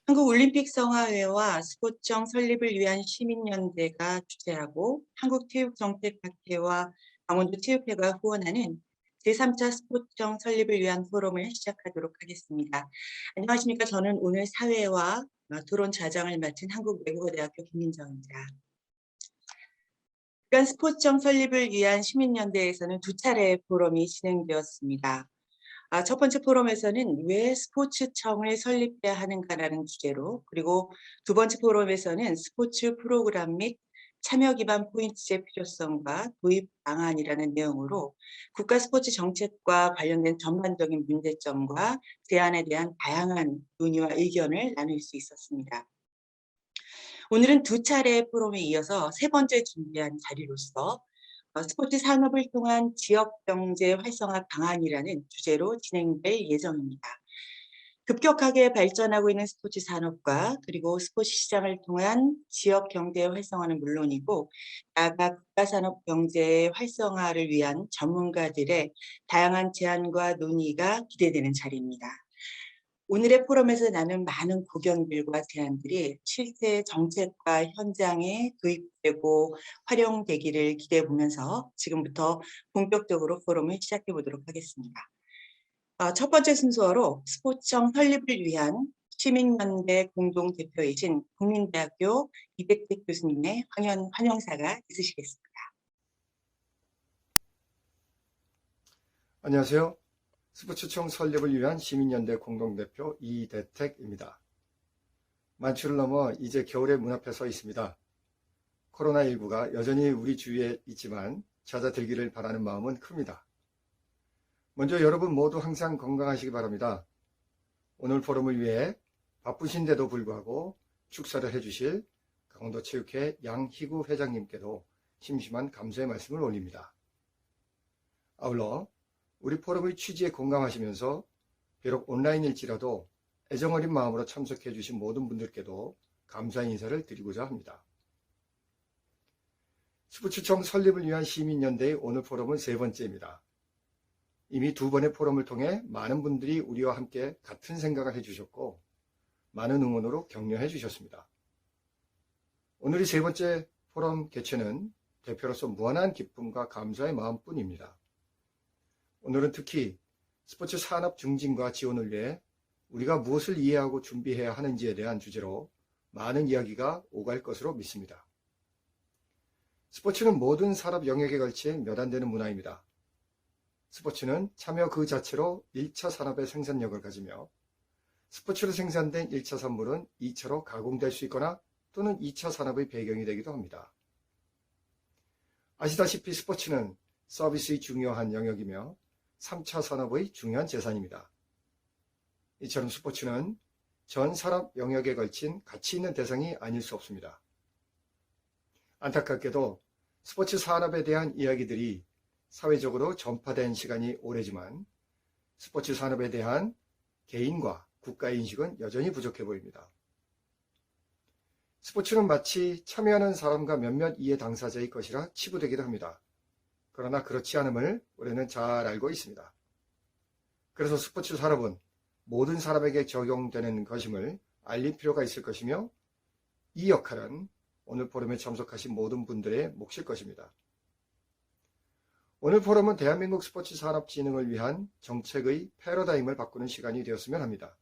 한국올림픽성화회와 스포츠청 설립을 위한 시민연대가 주최하고 한국체육정책학회와 강원도체육회가 후원하는 제3차 스포츠청 설립을 위한 포럼을 시작하도록 하겠습니다. 안녕하십니까. 저는 오늘 사회와 토론 좌장을 맡은 한국외국어대학교 김민정입니다. 그간 스포츠청 설립을 위한 시민연대에서는 두 차례 포럼이 진행되었습니다. 첫 번째 포럼에서는 왜 스포츠청을 설립해야 하는가라는 주제로, 그리고 두 번째 포럼에서는 스포츠 프로그램 및 참여 기반 포인트제 필요성과 도입 방안이라는 내용으로 국가 스포츠 정책과 관련된 전반적인 문제점과 제안에 대한 다양한 논의와 의견을 나눌 수 있었습니다. 오늘은 두 차례 포럼에 이어서 세 번째 준비한 자리로서 스포츠 산업을 통한 지역 경제 활성화 방안이라는 주제로 진행될 예정입니다. 급격하게 발전하고 있는 스포츠 산업과 그리고 스포츠 시장을 통한 지역 경제 활성화는 물론이고 나아가 국가 산업 경제의 활성화를 위한 전문가들의 다양한 제안과 논의가 기대되는 자리입니다. 오늘의 포럼에서 나눈 많은 고견들과 제안들이 실제 정책과 현장에 도입되고 활용되기를 기대해 보면서 지금부터 본격적으로 포럼을 시작해 보도록 하겠습니다. 첫 번째 순서로 스포츠청 설립을 위한 시민연대 공동대표이신 국민대학교 이백택 교수님의 환영사가 있으시겠습니다. 안녕하세요. 스포츠청 설립을 위한 시민연대 공동대표 이대택입니다. 만추를 넘어 이제 겨울의 문 앞에 서 있습니다. 코로나19가 여전히 우리 주위에 있지만 잦아들기를 바라는 마음은 큽니다. 먼저 여러분 모두 항상 건강하시기 바랍니다. 오늘 포럼을 위해 바쁘신데도 불구하고 축사를 해주실 강원도체육회 양희구 회장님께도 심심한 감사의 말씀을 올립니다. 아울러 우리 포럼의 취지에 공감하시면서 비록 온라인일지라도 애정어린 마음으로 참석해 주신 모든 분들께도 감사의 인사를 드리고자 합니다. 스포츠청 설립을 위한 시민연대의 오늘 포럼은 세 번째입니다. 이미 두 번의 포럼을 통해 많은 분들이 우리와 함께 같은 생각을 해주셨고 많은 응원으로 격려해 주셨습니다. 오늘이 세 번째 포럼 개최는 대표로서 무한한 기쁨과 감사의 마음뿐입니다. 오늘은 특히 스포츠 산업 증진과 지원을 위해 우리가 무엇을 이해하고 준비해야 하는지에 대한 주제로 많은 이야기가 오갈 것으로 믿습니다. 스포츠는 모든 산업 영역에 걸친 몇 안 되는 문화입니다. 스포츠는 참여 그 자체로 1차 산업의 생산력을 가지며 스포츠로 생산된 1차 산물은 2차로 가공될 수 있거나 또는 2차 산업의 배경이 되기도 합니다. 아시다시피 스포츠는 서비스의 중요한 영역이며 3차 산업의 중요한 재산입니다. 이처럼 스포츠는 전 산업 영역에 걸친 가치 있는 대상이 아닐 수 없습니다. 안타깝게도 스포츠 산업에 대한 이야기들이 사회적으로 전파된 시간이 오래지만 스포츠 산업에 대한 개인과 국가의 인식은 여전히 부족해 보입니다. 스포츠는 마치 참여하는 사람과 몇몇 이해 당사자의 것이라 치부되기도 합니다. 그러나 그렇지 않음을 우리는 잘 알고 있습니다. 그래서 스포츠 산업은 모든 사람에게 적용되는 것임을 알릴 필요가 있을 것이며 이 역할은 오늘 포럼에 참석하신 모든 분들의 몫일 것입니다. 오늘 포럼은 대한민국 스포츠 산업 진흥을 위한 정책의 패러다임을 바꾸는 시간이 되었으면 합니다.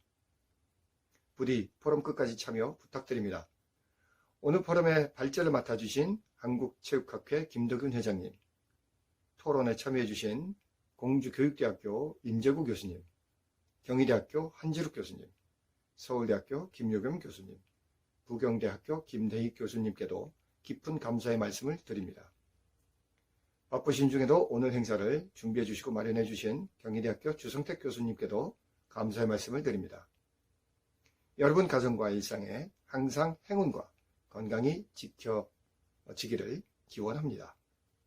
부디 포럼 끝까지 참여 부탁드립니다. 오늘 포럼의 발제를 맡아주신 한국체육학회 김덕윤 회장님, 토론에 참여해주신 공주교육대학교 임재구 교수님, 경희대학교 한지룩 교수님, 서울대학교 김요겸 교수님, 부경대학교 김대희 교수님께도 깊은 감사의 말씀을 드립니다. 바쁘신 중에도 오늘 행사를 준비해 주시고 마련해 주신 경희대학교 주성택 교수님께도 감사의 말씀을 드립니다. 여러분 가정과 일상에 항상 행운과 건강이 지켜지기를 기원합니다.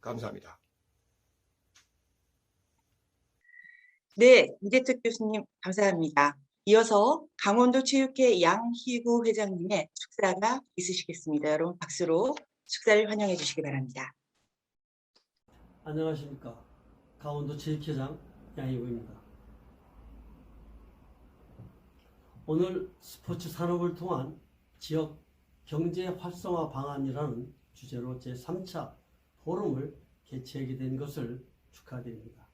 감사합니다. 네, 이대택 교수님 감사합니다. 이어서 강원도체육회 양희구 회장님의 축사가 있으시겠습니다. 여러분 박수로 축사를 환영해 주시기 바랍니다. 안녕하십니까. 강원도체육회장 양희구입니다. 오늘 스포츠 산업을 통한 지역 경제 활성화 방안이라는 주제로 제3차 포럼을 개최하게 된 것을 축하드립니다.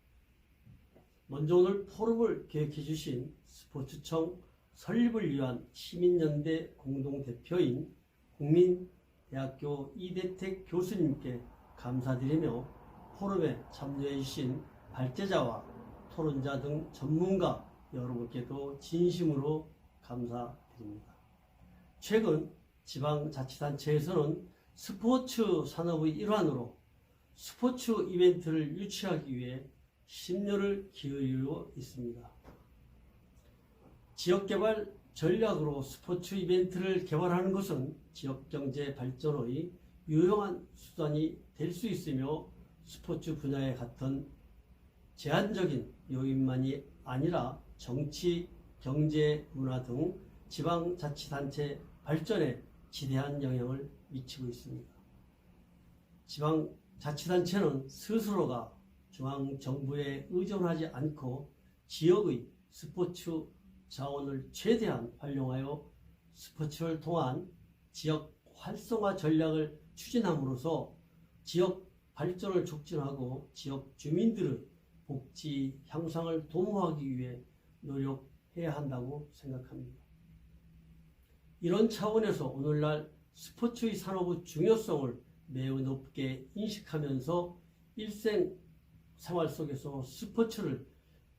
먼저 오늘 포럼을 기획해 주신 스포츠청 설립을 위한 시민연대 공동대표인 국민대학교 이대택 교수님께 감사드리며 포럼에 참여해 주신 발제자와 토론자 등 전문가 여러분께도 진심으로 감사드립니다. 최근 지방자치단체에서는 스포츠 산업의 일환으로 스포츠 이벤트를 유치하기 위해 심려를 기울이고 있습니다. 지역개발 전략으로 스포츠 이벤트를 개발하는 것은 지역경제 발전의 유용한 수단이 될 수 있으며 스포츠 분야의 같은 제한적인 요인만이 아니라 정치, 경제, 문화 등 지방자치단체 발전에 지대한 영향을 미치고 있습니다. 지방자치단체는 스스로가 중앙정부에 의존하지 않고 지역의 스포츠 자원을 최대한 활용하여 스포츠를 통한 지역 활성화 전략을 추진함으로써 지역 발전을 촉진하고 지역 주민들의 복지 향상을 도모하기 위해 노력해야 한다고 생각합니다. 이런 차원에서 오늘날 스포츠의 산업의 중요성을 매우 높게 인식하면서 일생 생활 속에서 스포츠를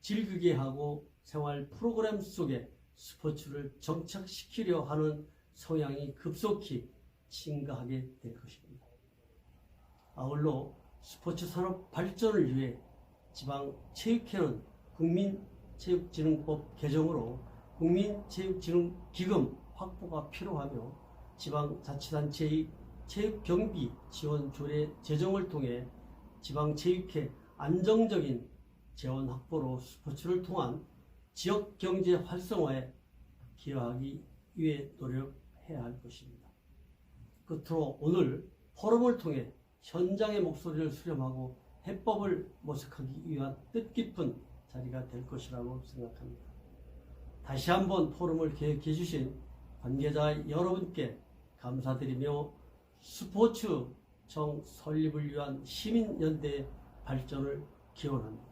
즐기게 하고 생활 프로그램 속에 스포츠를 정착시키려 하는 성향이 급속히 증가하게 될 것입니다. 아울러 스포츠 산업 발전을 위해 지방체육회는 국민체육진흥법 개정으로 국민체육진흥기금 확보가 필요하며 지방자치단체의 체육경비 지원 조례 제정을 통해 지방체육회 안정적인 재원 확보로 스포츠를 통한 지역경제 활성화에 기여하기 위해 노력해야 할 것입니다. 끝으로 오늘 포럼을 통해 현장의 목소리를 수렴하고 해법을 모색하기 위한 뜻깊은 자리가 될 것이라고 생각합니다. 다시 한번 포럼을 기획해 주신 관계자 여러분께 감사드리며 스포츠청 설립을 위한 시민연대 발전을 기원합니다.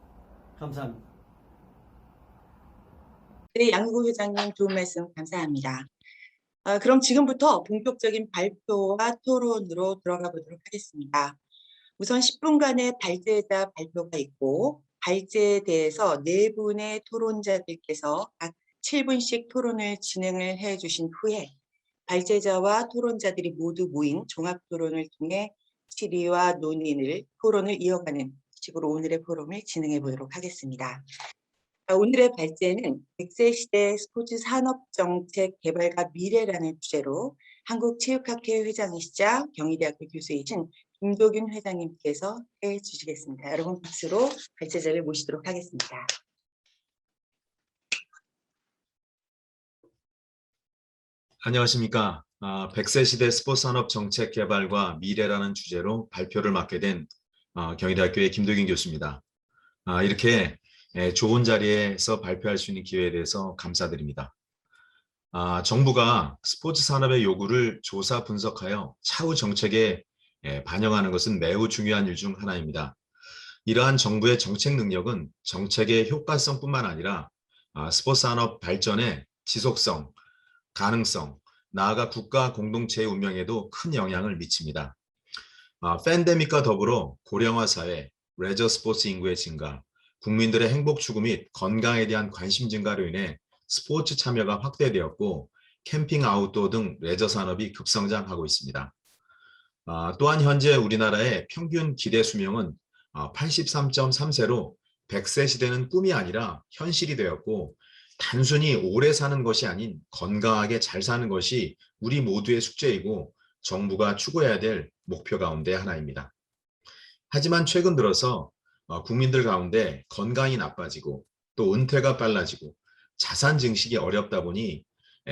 감사합니다. 네, 양구 회장님 좋은 말씀 감사합니다. 그럼 지금부터 본격적인 발표와 토론으로 들어가 보도록 하겠습니다. 우선 10분간의 발제자 발표가 있고 발제에 대해서 4분의 토론자들께서 각 7분씩 토론을 진행을 해 주신 후에 발제자와 토론자들이 모두 모인 종합토론을 통해 질의와 토론을 이어가는 식으로 오늘의 포럼을 진행해 보도록 하겠습니다. 오늘의 발제는 100세 시대 스포츠 산업정책 개발과 미래라는 주제로 한국체육학회 회장이시자 경희대학교 교수이신 김도균 회장님께서 해주시겠습니다. 여러분 박수로 발제자를 모시도록 하겠습니다. 안녕하십니까. 100세 시대 스포츠 산업 정책 개발과 미래라는 주제로 발표를 맡게 된 경희대학교의 김도균 교수입니다. 이렇게 좋은 자리에서 발표할 수 있는 기회에 대해서 감사드립니다. 정부가 스포츠 산업의 요구를 조사 분석하여 차후 정책에 반영하는 것은 매우 중요한 일 중 하나입니다. 이러한 정부의 정책 능력은 정책의 효과성뿐만 아니라 스포츠 산업 발전의 지속성, 가능성, 나아가 국가 공동체의 운명에도 큰 영향을 미칩니다. 팬데믹과 더불어 고령화 사회, 레저 스포츠 인구의 증가, 국민들의 행복 추구 및 건강에 대한 관심 증가로 인해 스포츠 참여가 확대되었고 캠핑 아웃도어 등 레저 산업이 급성장하고 있습니다. 또한 현재 우리나라의 평균 기대 수명은 83.3세로 100세 시대는 꿈이 아니라 현실이 되었고 단순히 오래 사는 것이 아닌 건강하게 잘 사는 것이 우리 모두의 숙제이고 정부가 추구해야 될 목표 가운데 하나입니다. 하지만 최근 들어서 국민들 가운데 건강이 나빠지고 또 은퇴가 빨라지고 자산 증식이 어렵다 보니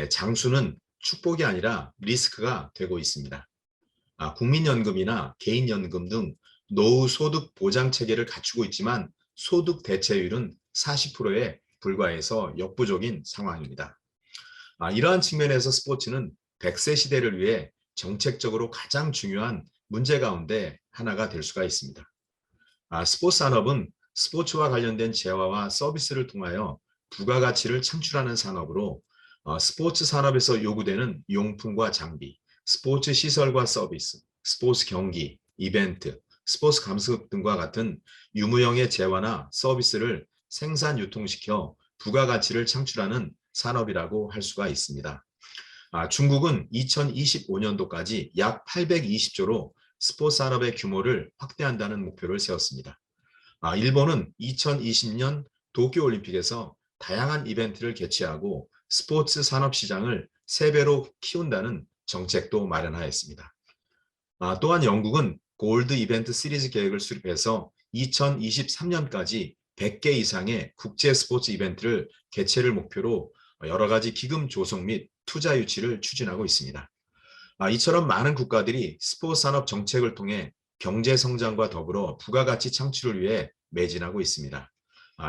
장수는 축복이 아니라 리스크가 되고 있습니다. 국민연금이나 개인연금 등 노후 소득 보장 체계를 갖추고 있지만 소득 대체율은 40%에 불과해서 역부족인 상황입니다. 이러한 측면에서 스포츠는 100세 시대를 위해 정책적으로 가장 중요한 문제 가운데 하나가 될 수가 있습니다. 스포츠 산업은 스포츠와 관련된 재화와 서비스를 통하여 부가가치를 창출하는 산업으로 스포츠 산업에서 요구되는 용품과 장비, 스포츠 시설과 서비스, 스포츠 경기, 이벤트, 스포츠 감습 등과 같은 유무형의 재화나 서비스를 생산 유통시켜 부가가치를 창출하는 산업이라고 할 수가 있습니다. 중국은 2025년도까지 약 820조로 스포츠 산업의 규모를 확대한다는 목표를 세웠습니다. 일본은 2020년 도쿄올림픽에서 다양한 이벤트를 개최하고 스포츠 산업 시장을 3배로 키운다는 정책도 마련하였습니다. 또한 영국은 골드 이벤트 시리즈 계획을 수립해서 2023년까지 100개 이상의 국제 스포츠 이벤트를 개최를 목표로 여러 가지 기금 조성 및 투자 유치를 추진하고 있습니다. 이처럼 많은 국가들이 스포츠 산업 정책을 통해 경제 성장과 더불어 부가가치 창출을 위해 매진하고 있습니다.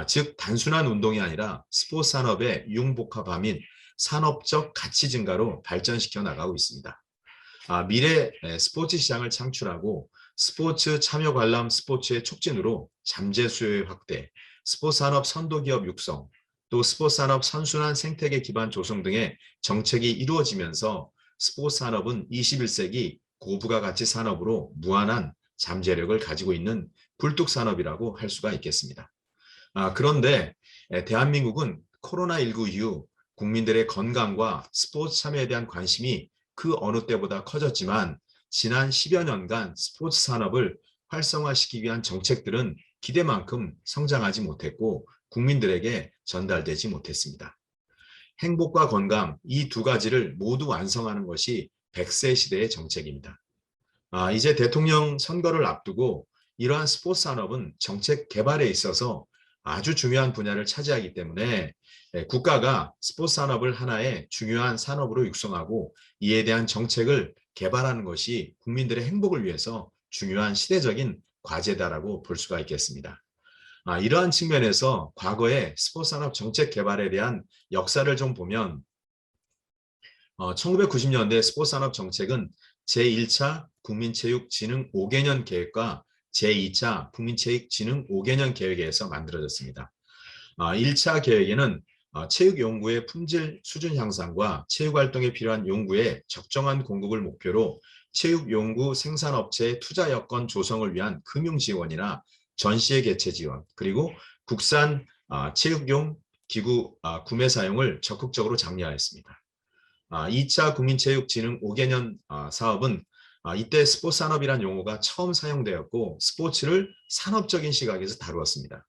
즉 단순한 운동이 아니라 스포츠 산업의 융복합화 및 산업적 가치 증가로 발전시켜 나가고 있습니다. 미래 스포츠 시장을 창출하고 스포츠 참여 관람 스포츠의 촉진으로 잠재 수요의 확대, 스포츠 산업 선도 기업 육성, 또 스포츠 산업 선순환 생태계 기반 조성 등의 정책이 이루어지면서 스포츠 산업은 21세기 고부가가치 산업으로 무한한 잠재력을 가지고 있는 굴뚝 산업이라고 할 수가 있겠습니다. 그런데 대한민국은 코로나19 이후 국민들의 건강과 스포츠 참여에 대한 관심이 그 어느 때보다 커졌지만 지난 10여 년간 스포츠 산업을 활성화시키기 위한 정책들은 기대만큼 성장하지 못했고 국민들에게 전달되지 못했습니다. 행복과 건강 이 두 가지를 모두 완성하는 것이 100세 시대의 정책입니다. 이제 대통령 선거를 앞두고 이러한 스포츠 산업은 정책 개발에 있어서 아주 중요한 분야를 차지하기 때문에 국가가 스포츠 산업을 하나의 중요한 산업으로 육성하고 이에 대한 정책을 개발하는 것이 국민들의 행복을 위해서 중요한 시대적인 과제다라고 볼 수가 있겠습니다. 이러한 측면에서 과거의 스포츠 산업 정책 개발에 대한 역사를 좀 보면 1990년대 스포츠 산업 정책은 제1차 국민체육진흥 5개년 계획과 제2차 국민체육진흥 5개년 계획에서 만들어졌습니다. 1차 계획에는 체육 연구의 품질 수준 향상과 체육 활동에 필요한 연구의 적정한 공급을 목표로 체육 연구 생산업체의 투자 여건 조성을 위한 금융 지원이나 전시회 개최 지원, 그리고 국산 체육용 기구 구매 사용을 적극적으로 장려하였습니다. 2차 국민체육진흥 5개년 사업은 이때 스포츠 산업이란 용어가 처음 사용되었고 스포츠를 산업적인 시각에서 다루었습니다.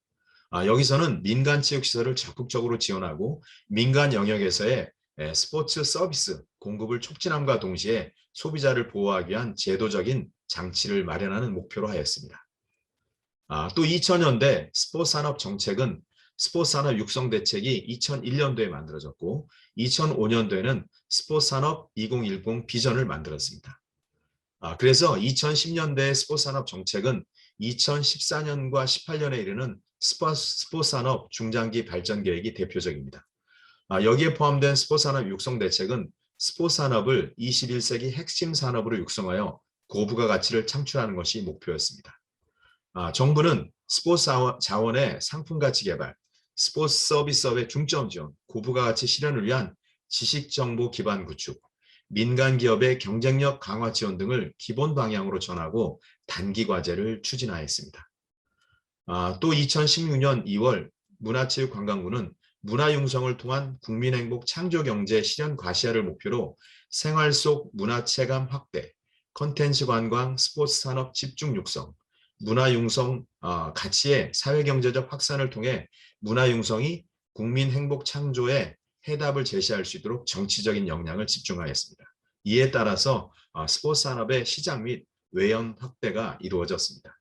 여기서는 민간 체육시설을 적극적으로 지원하고 민간 영역에서의 스포츠 서비스 공급을 촉진함과 동시에 소비자를 보호하기 위한 제도적인 장치를 마련하는 목표로 하였습니다. 또 2000년대 스포츠 산업 정책은 스포츠 산업 육성 대책이 2001년도에 만들어졌고 2005년도에는 스포츠 산업 2010 비전을 만들었습니다. 그래서 2010년대 스포츠 산업 정책은 2014년과 18년에 이르는 스포츠 산업 중장기 발전 계획이 대표적입니다. 여기에 포함된 스포츠 산업 육성 대책은 스포츠 산업을 21세기 핵심 산업으로 육성하여 고부가 가치를 창출하는 것이 목표였습니다. 정부는 스포츠 자원의 상품 가치 개발, 스포츠 서비스업의 중점 지원, 고부가 가치 실현을 위한 지식 정보 기반 구축, 민간 기업의 경쟁력 강화 지원 등을 기본 방향으로 전하고 단기 과제를 추진하였습니다. 또 2016년 2월 문화체육관광부는 문화융성을 통한 국민행복 창조경제 실현 과시화를 목표로 생활 속 문화체감 확대, 콘텐츠 관광 스포츠 산업 집중 육성, 문화융성 가치의 사회경제적 확산을 통해 문화융성이 국민행복 창조에 해답을 제시할 수 있도록 정치적인 역량을 집중하였습니다. 이에 따라서 스포츠 산업의 시장 및 외연 확대가 이루어졌습니다.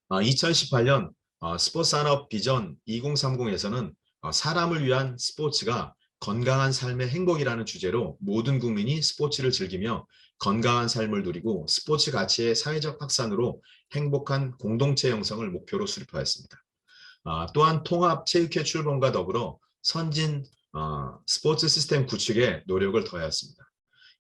2018년 스포츠 산업 비전 2030에서는 사람을 위한 스포츠가 건강한 삶의 행복이라는 주제로 모든 국민이 스포츠를 즐기며 건강한 삶을 누리고 스포츠 가치의 사회적 확산으로 행복한 공동체 형성을 목표로 수립하였습니다. 또한 통합체육회 출범과 더불어 선진 스포츠 시스템 구축에 노력을 더하였습니다.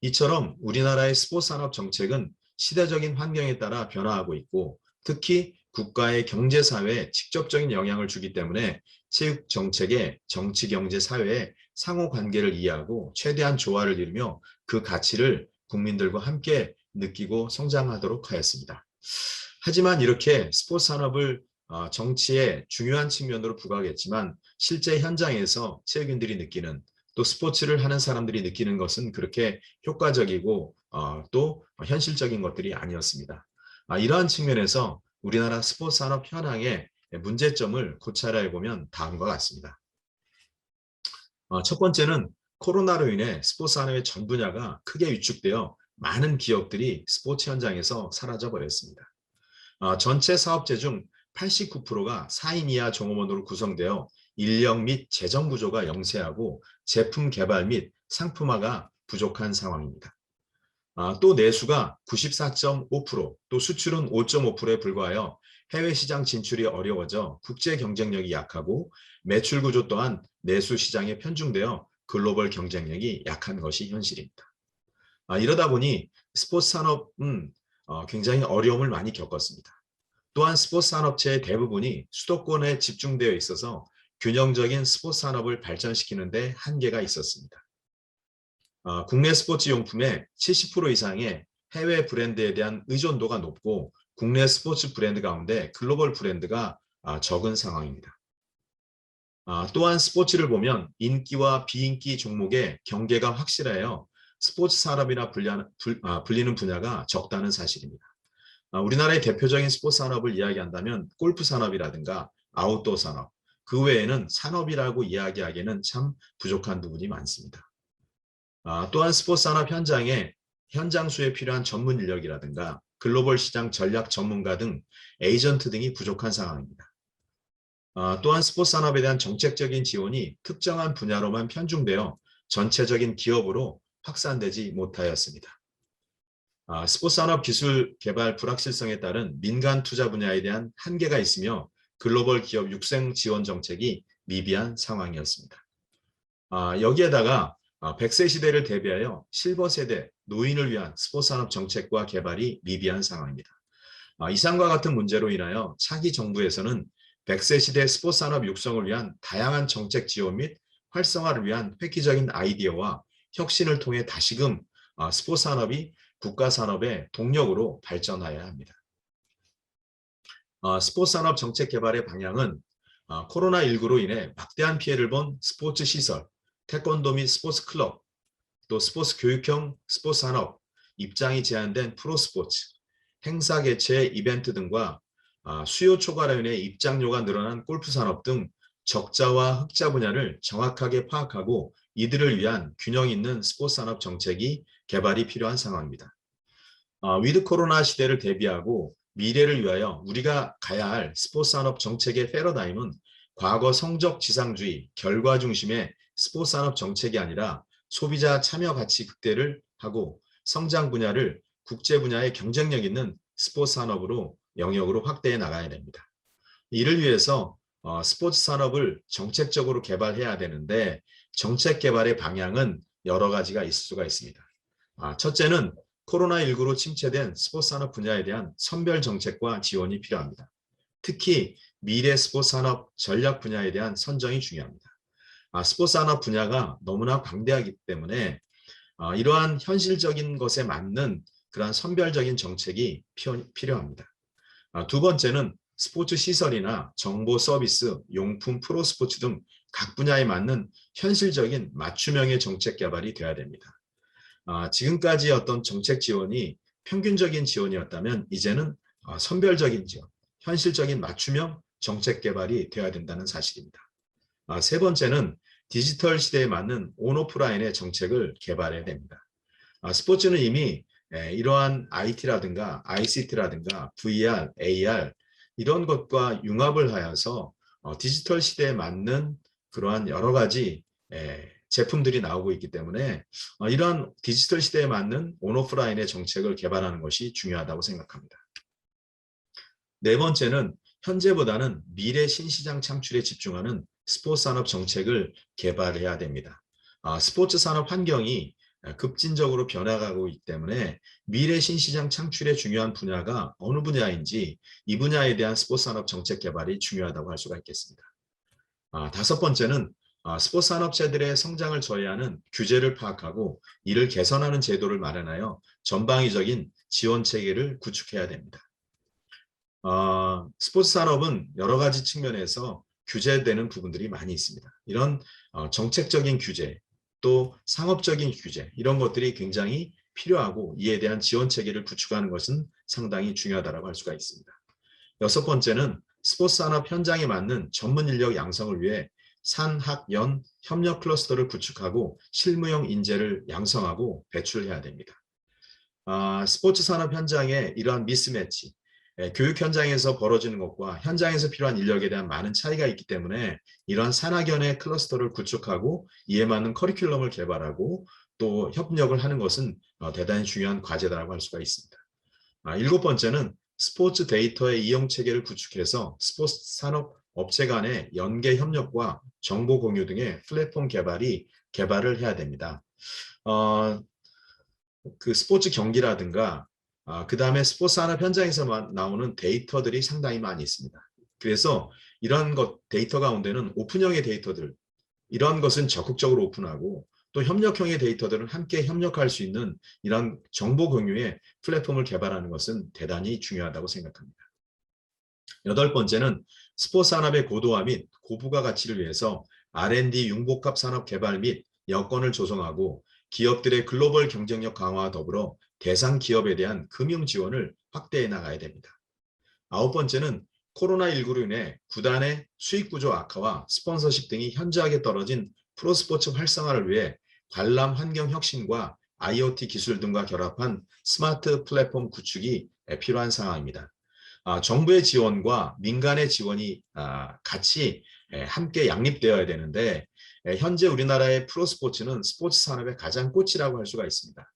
이처럼 우리나라의 스포츠 산업 정책은 시대적인 환경에 따라 변화하고 있고 특히 국가의 경제 사회에 직접적인 영향을 주기 때문에 체육 정책의 정치, 경제, 사회의 상호 관계를 이해하고 최대한 조화를 이루며 그 가치를 국민들과 함께 느끼고 성장하도록 하였습니다. 하지만 이렇게 스포츠 산업을 정치의 중요한 측면으로 부각했지만 실제 현장에서 체육인들이 느끼는 또 스포츠를 하는 사람들이 느끼는 것은 그렇게 효과적이고 또 현실적인 것들이 아니었습니다. 이러한 측면에서 우리나라 스포츠 산업 현황의 문제점을 고찰해 보면 다음과 같습니다. 첫 번째는 코로나로 인해 스포츠 산업의 전 분야가 크게 위축되어 많은 기업들이 스포츠 현장에서 사라져 버렸습니다. 전체 사업체 중 89%가 4인 이하 종업원으로 구성되어 인력 및 재정 구조가 영세하고 제품 개발 및 상품화가 부족한 상황입니다. 또 내수가 94.5%, 또 수출은 5.5%에 불과하여 해외 시장 진출이 어려워져 국제 경쟁력이 약하고 매출 구조 또한 내수 시장에 편중되어 글로벌 경쟁력이 약한 것이 현실입니다. 이러다 보니 스포츠 산업은 굉장히 어려움을 많이 겪었습니다. 또한 스포츠 산업체의 대부분이 수도권에 집중되어 있어서 균형적인 스포츠 산업을 발전시키는 데 한계가 있었습니다. 국내 스포츠 용품의 70% 이상의 해외 브랜드에 대한 의존도가 높고 국내 스포츠 브랜드 가운데 글로벌 브랜드가 적은 상황입니다. 또한 스포츠를 보면 인기와 비인기 종목의 경계가 확실하여 스포츠 산업이나 불리는 분야가 적다는 사실입니다. 우리나라의 대표적인 스포츠 산업을 이야기한다면 골프 산업이라든가 아웃도어 산업, 그 외에는 산업이라고 이야기하기에는 참 부족한 부분이 많습니다. 또한 스포츠 산업 현장 수에 필요한 전문 인력이라든가 글로벌 시장 전략 전문가 등 에이전트 등이 부족한 상황입니다. 또한 스포츠 산업에 대한 정책적인 지원이 특정한 분야로만 편중되어 전체적인 기업으로 확산되지 못하였습니다. 스포츠 산업 기술 개발 불확실성에 따른 민간 투자 분야에 대한 한계가 있으며 글로벌 기업 육성 지원 정책이 미비한 상황이었습니다. 여기에다가 100세 시대를 대비하여 실버 세대 노인을 위한 스포츠 산업 정책과 개발이 미비한 상황입니다. 이상과 같은 문제로 인하여 차기 정부에서는 100세 시대 스포츠 산업 육성을 위한 다양한 정책 지원 및 활성화를 위한 획기적인 아이디어와 혁신을 통해 다시금 스포츠 산업이 국가 산업의 동력으로 발전하여야 합니다. 스포츠 산업 정책 개발의 방향은 코로나19로 인해 막대한 피해를 본 스포츠 시설, 태권도 및 스포츠 클럽, 또 스포츠 교육형 스포츠 산업, 입장이 제한된 프로스포츠, 행사 개최 이벤트 등과 수요 초과로 인해 입장료가 늘어난 골프 산업 등 적자와 흑자 분야를 정확하게 파악하고 이들을 위한 균형 있는 스포츠 산업 정책이 개발이 필요한 상황입니다. 위드 코로나 시대를 대비하고 미래를 위하여 우리가 가야 할 스포츠 산업 정책의 패러다임은 과거 성적 지상주의, 결과 중심의 스포츠 산업 정책이 아니라 소비자 참여 가치 극대를 하고 성장 분야를 국제 분야의 경쟁력 있는 스포츠 산업으로 영역으로 확대해 나가야 됩니다. 이를 위해서 스포츠 산업을 정책적으로 개발해야 되는데 정책 개발의 방향은 여러 가지가 있을 수가 있습니다. 첫째는 코로나19로 침체된 스포츠 산업 분야에 대한 선별 정책과 지원이 필요합니다. 특히 미래 스포츠 산업 전략 분야에 대한 선정이 중요합니다. 스포츠 산업 분야가 너무나 광대하기 때문에 이러한 현실적인 것에 맞는 그러한 선별적인 정책이 필요합니다. 두 번째는 스포츠 시설이나 정보 서비스, 용품, 프로스포츠 등 각 분야에 맞는 현실적인 맞춤형의 정책 개발이 되어야 됩니다. 지금까지 어떤 정책 지원이 평균적인 지원이었다면 이제는 선별적인 지원, 현실적인 맞춤형 정책 개발이 되어야 된다는 사실입니다. 세 번째는 디지털 시대에 맞는 온오프라인의 정책을 개발해야 됩니다. 스포츠는 이미 이러한 IT라든가 ICT라든가 VR, AR 이런 것과 융합을 하여서 디지털 시대에 맞는 그러한 여러 가지 제품들이 나오고 있기 때문에 이러한 디지털 시대에 맞는 온오프라인의 정책을 개발하는 것이 중요하다고 생각합니다. 네 번째는 현재보다는 미래 신시장 창출에 집중하는 스포츠 산업 정책을 개발해야 됩니다. 스포츠 산업 환경이 급진적으로 변화가고 있기 때문에 미래 신시장 창출의 중요한 분야가 어느 분야인지 이 분야에 대한 스포츠 산업 정책 개발이 중요하다고 할 수가 있겠습니다. 다섯 번째는 스포츠 산업체들의 성장을 저해하는 규제를 파악하고 이를 개선하는 제도를 마련하여 전방위적인 지원 체계를 구축해야 됩니다. 스포츠 산업은 여러 가지 측면에서 규제되는 부분들이 많이 있습니다. 이런 정책적인 규제, 또 상업적인 규제, 이런 것들이 굉장히 필요하고 이에 대한 지원 체계를 구축하는 것은 상당히 중요하다고 할 수가 있습니다. 여섯 번째는 스포츠 산업 현장에 맞는 전문 인력 양성을 위해 산학연 협력 클러스터를 구축하고 실무형 인재를 양성하고 배출해야 됩니다. 스포츠 산업 현장의 이러한 미스매치, 교육 현장에서 벌어지는 것과 현장에서 필요한 인력에 대한 많은 차이가 있기 때문에 이러한 산학연의 클러스터를 구축하고 이에 맞는 커리큘럼을 개발하고 또 협력을 하는 것은 대단히 중요한 과제다라고 할 수가 있습니다. 일곱 번째는 스포츠 데이터의 이용 체계를 구축해서 스포츠 산업 업체 간의 연계 협력과 정보 공유 등의 플랫폼 개발을 해야 됩니다. 그 스포츠 경기라든가 그 다음에 스포츠 산업 현장에서 나오는 데이터들이 상당히 많이 있습니다. 그래서 이런 데이터 가운데는 오픈형의 데이터들, 이런 것은 적극적으로 오픈하고 또 협력형의 데이터들은 함께 협력할 수 있는 이런 정보 공유의 플랫폼을 개발하는 것은 대단히 중요하다고 생각합니다. 여덟 번째는 스포츠 산업의 고도화 및 고부가 가치를 위해서 R&D 융복합 산업 개발 및 여건을 조성하고 기업들의 글로벌 경쟁력 강화와 더불어 대상 기업에 대한 금융 지원을 확대해 나가야 됩니다. 아홉 번째는 코로나19로 인해 구단의 수익 구조 악화와 스폰서십 등이 현저하게 떨어진 프로스포츠 활성화를 위해 관람 환경 혁신과 IoT 기술 등과 결합한 스마트 플랫폼 구축이 필요한 상황입니다. 정부의 지원과 민간의 지원이 같이 함께 양립되어야 되는데 현재 우리나라의 프로스포츠는 스포츠 산업의 가장 꽃이라고 할 수가 있습니다.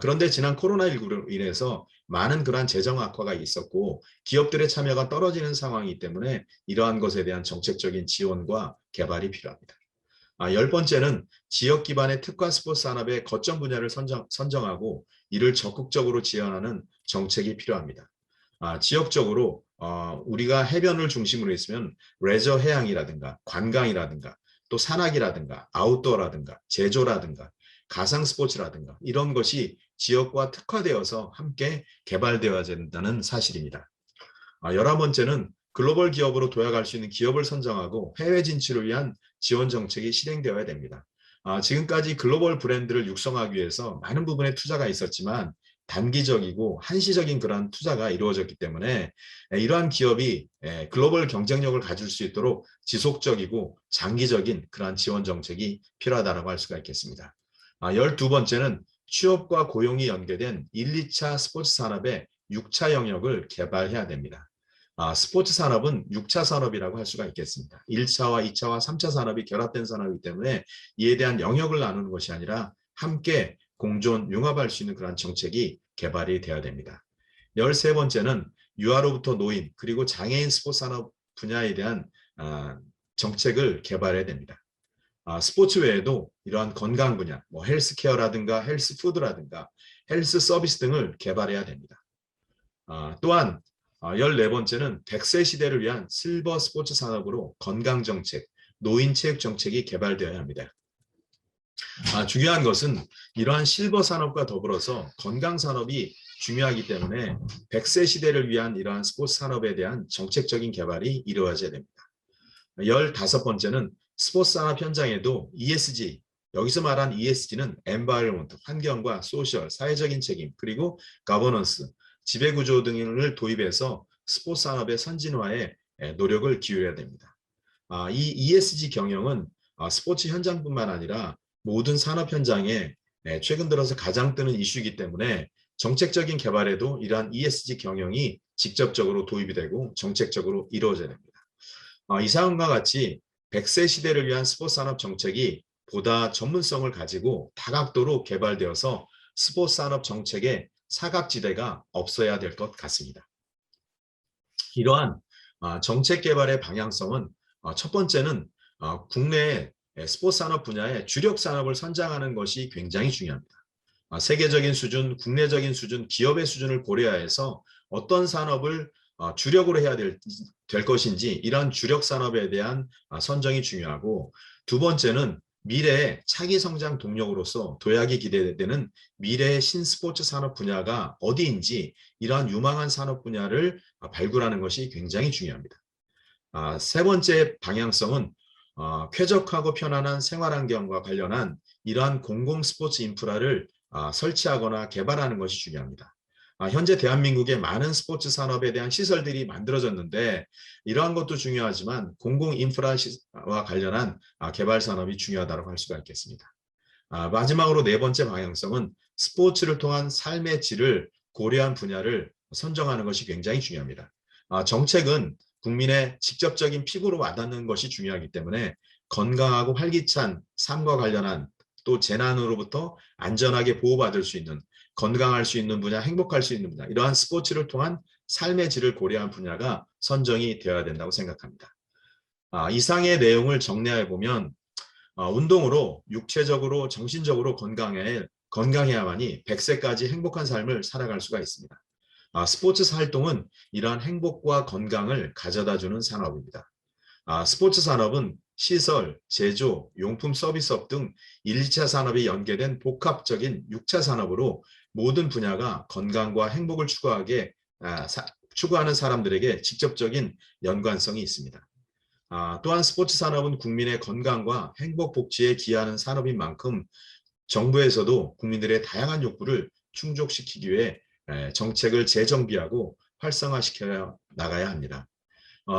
그런데 지난 코로나19로 인해서 많은 그러한 재정 악화가 있었고 기업들의 참여가 떨어지는 상황이기 때문에 이러한 것에 대한 정책적인 지원과 개발이 필요합니다. 열 번째는 지역 기반의 특화 스포츠 산업의 거점 분야를 선정하고 이를 적극적으로 지원하는 정책이 필요합니다. 지역적으로 우리가 해변을 중심으로 했으면 레저 해양이라든가 관광이라든가 또 산악이라든가 아웃도어라든가 제조라든가 가상 스포츠라든가 이런 것이 지역과 특화되어서 함께 개발되어야 된다는 사실입니다. 11번째는 글로벌 기업으로 도약할 수 있는 기업을 선정하고 해외 진출을 위한 지원 정책이 실행되어야 됩니다. 지금까지 글로벌 브랜드를 육성하기 위해서 많은 부분에 투자가 있었지만 단기적이고 한시적인 그러한 투자가 이루어졌기 때문에 이러한 기업이 글로벌 경쟁력을 가질 수 있도록 지속적이고 장기적인 그러한 지원 정책이 필요하다고 할 수가 있겠습니다. 12번째는 취업과 고용이 연계된 1, 2차 스포츠 산업의 6차 영역을 개발해야 됩니다. 스포츠 산업은 6차 산업이라고 할 수가 있겠습니다. 1차와 2차와 3차 산업이 결합된 산업이기 때문에 이에 대한 영역을 나누는 것이 아니라 함께 공존, 융합할 수 있는 그런 정책이 개발이 되어야 됩니다. 13번째는 유아로부터 노인 그리고 장애인 스포츠 산업 분야에 대한 정책을 개발해야 됩니다. 스포츠 외에도 이러한 건강 분야, 헬스케어라든가 헬스푸드라든가 헬스 서비스 등을 개발해야 됩니다. 또한 14번째는 100세 시대를 위한 실버 스포츠 산업으로 건강 정책, 노인 체육 정책이 개발되어야 합니다. 중요한 것은 이러한 실버 산업과 더불어서 건강 산업이 중요하기 때문에 100세 시대를 위한 이러한 스포츠 산업에 대한 정책적인 개발이 이루어져야 됩니다. 15번째는 스포츠 산업 현장에도 ESG, 여기서 말한 ESG는 environment, 환경과 소셜, 사회적인 책임, 그리고 governance, 지배구조 등을 도입해서 스포츠 산업의 선진화에 노력을 기울여야 됩니다. 이 ESG 경영은 스포츠 현장뿐만 아니라 모든 산업 현장에 최근 들어서 가장 뜨는 이슈이기 때문에 정책적인 개발에도 이러한 ESG 경영이 직접적으로 도입이 되고 정책적으로 이루어져야 됩니다. 이상과 같이 100세 시대를 위한 스포츠 산업 정책이 보다 전문성을 가지고 다각도로 개발되어서 스포츠 산업 정책의 사각지대가 없어야 될 것 같습니다. 이러한 정책 개발의 방향성은 첫 번째는 국내 스포츠 산업 분야의 주력 산업을 선정하는 것이 굉장히 중요합니다. 세계적인 수준, 국내적인 수준, 기업의 수준을 고려해서 어떤 산업을 주력으로 해야 될 것인지 이런 주력 산업에 대한 선정이 중요하고, 두 번째는 미래의 차기 성장 동력으로서 도약이 기대되는 미래의 신스포츠 산업 분야가 어디인지 이러한 유망한 산업 분야를 발굴하는 것이 굉장히 중요합니다. 세 번째 방향성은 쾌적하고 편안한 생활환경과 관련한 이러한 공공 스포츠 인프라를 설치하거나 개발하는 것이 중요합니다. 현재 대한민국에 많은 스포츠 산업에 대한 시설들이 만들어졌는데 이러한 것도 중요하지만 공공 인프라와 관련한 개발 산업이 중요하다고 할 수가 있겠습니다. 마지막으로 네 번째 방향성은 스포츠를 통한 삶의 질을 고려한 분야를 선정하는 것이 굉장히 중요합니다. 정책은 국민의 직접적인 피부로 와닿는 것이 중요하기 때문에 건강하고 활기찬 삶과 관련한, 또 재난으로부터 안전하게 보호받을 수 있는, 건강할 수 있는 분야, 행복할 수 있는 분야, 이러한 스포츠를 통한 삶의 질을 고려한 분야가 선정이 되어야 된다고 생각합니다. 이상의 내용을 정리해 보면 운동으로 육체적으로 정신적으로 건강해야만이 100세까지 행복한 삶을 살아갈 수가 있습니다. 스포츠 활동은 이러한 행복과 건강을 가져다주는 산업입니다. 스포츠 산업은 시설, 제조, 용품 서비스업 등 1, 2차 산업이 연계된 복합적인 6차 산업으로 모든 분야가 건강과 행복을 추구하는 사람들에게 직접적인 연관성이 있습니다. 또한 스포츠 산업은 국민의 건강과 행복 복지에 기여하는 산업인 만큼 정부에서도 국민들의 다양한 욕구를 충족시키기 위해 정책을 재정비하고 활성화시켜 나가야 합니다.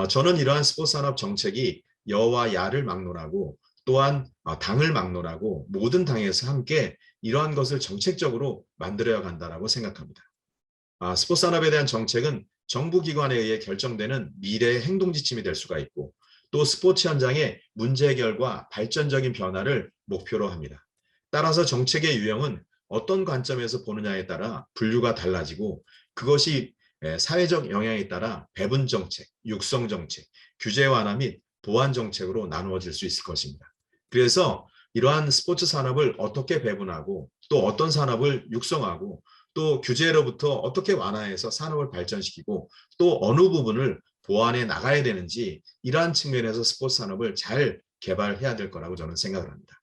저는 이러한 스포츠 산업 정책이 여와 야를 막론하고 또한 당을 막론하고 모든 당에서 함께 이러한 것을 정책적으로 만들어야 한다고 생각합니다. 스포츠 산업에 대한 정책은 정부 기관에 의해 결정되는 미래의 행동 지침이 될 수가 있고, 또 스포츠 현장의 문제 해결과 발전적인 변화를 목표로 합니다. 따라서 정책의 유형은 어떤 관점에서 보느냐에 따라 분류가 달라지고, 그것이 사회적 영향에 따라 배분 정책, 육성 정책, 규제 완화 및 보완 정책으로 나누어질 수 있을 것입니다. 그래서 이러한 스포츠 산업을 어떻게 배분하고 또 어떤 산업을 육성하고 또 규제로부터 어떻게 완화해서 산업을 발전시키고 또 어느 부분을 보완해 나가야 되는지, 이러한 측면에서 스포츠 산업을 잘 개발해야 될 거라고 저는 생각을 합니다.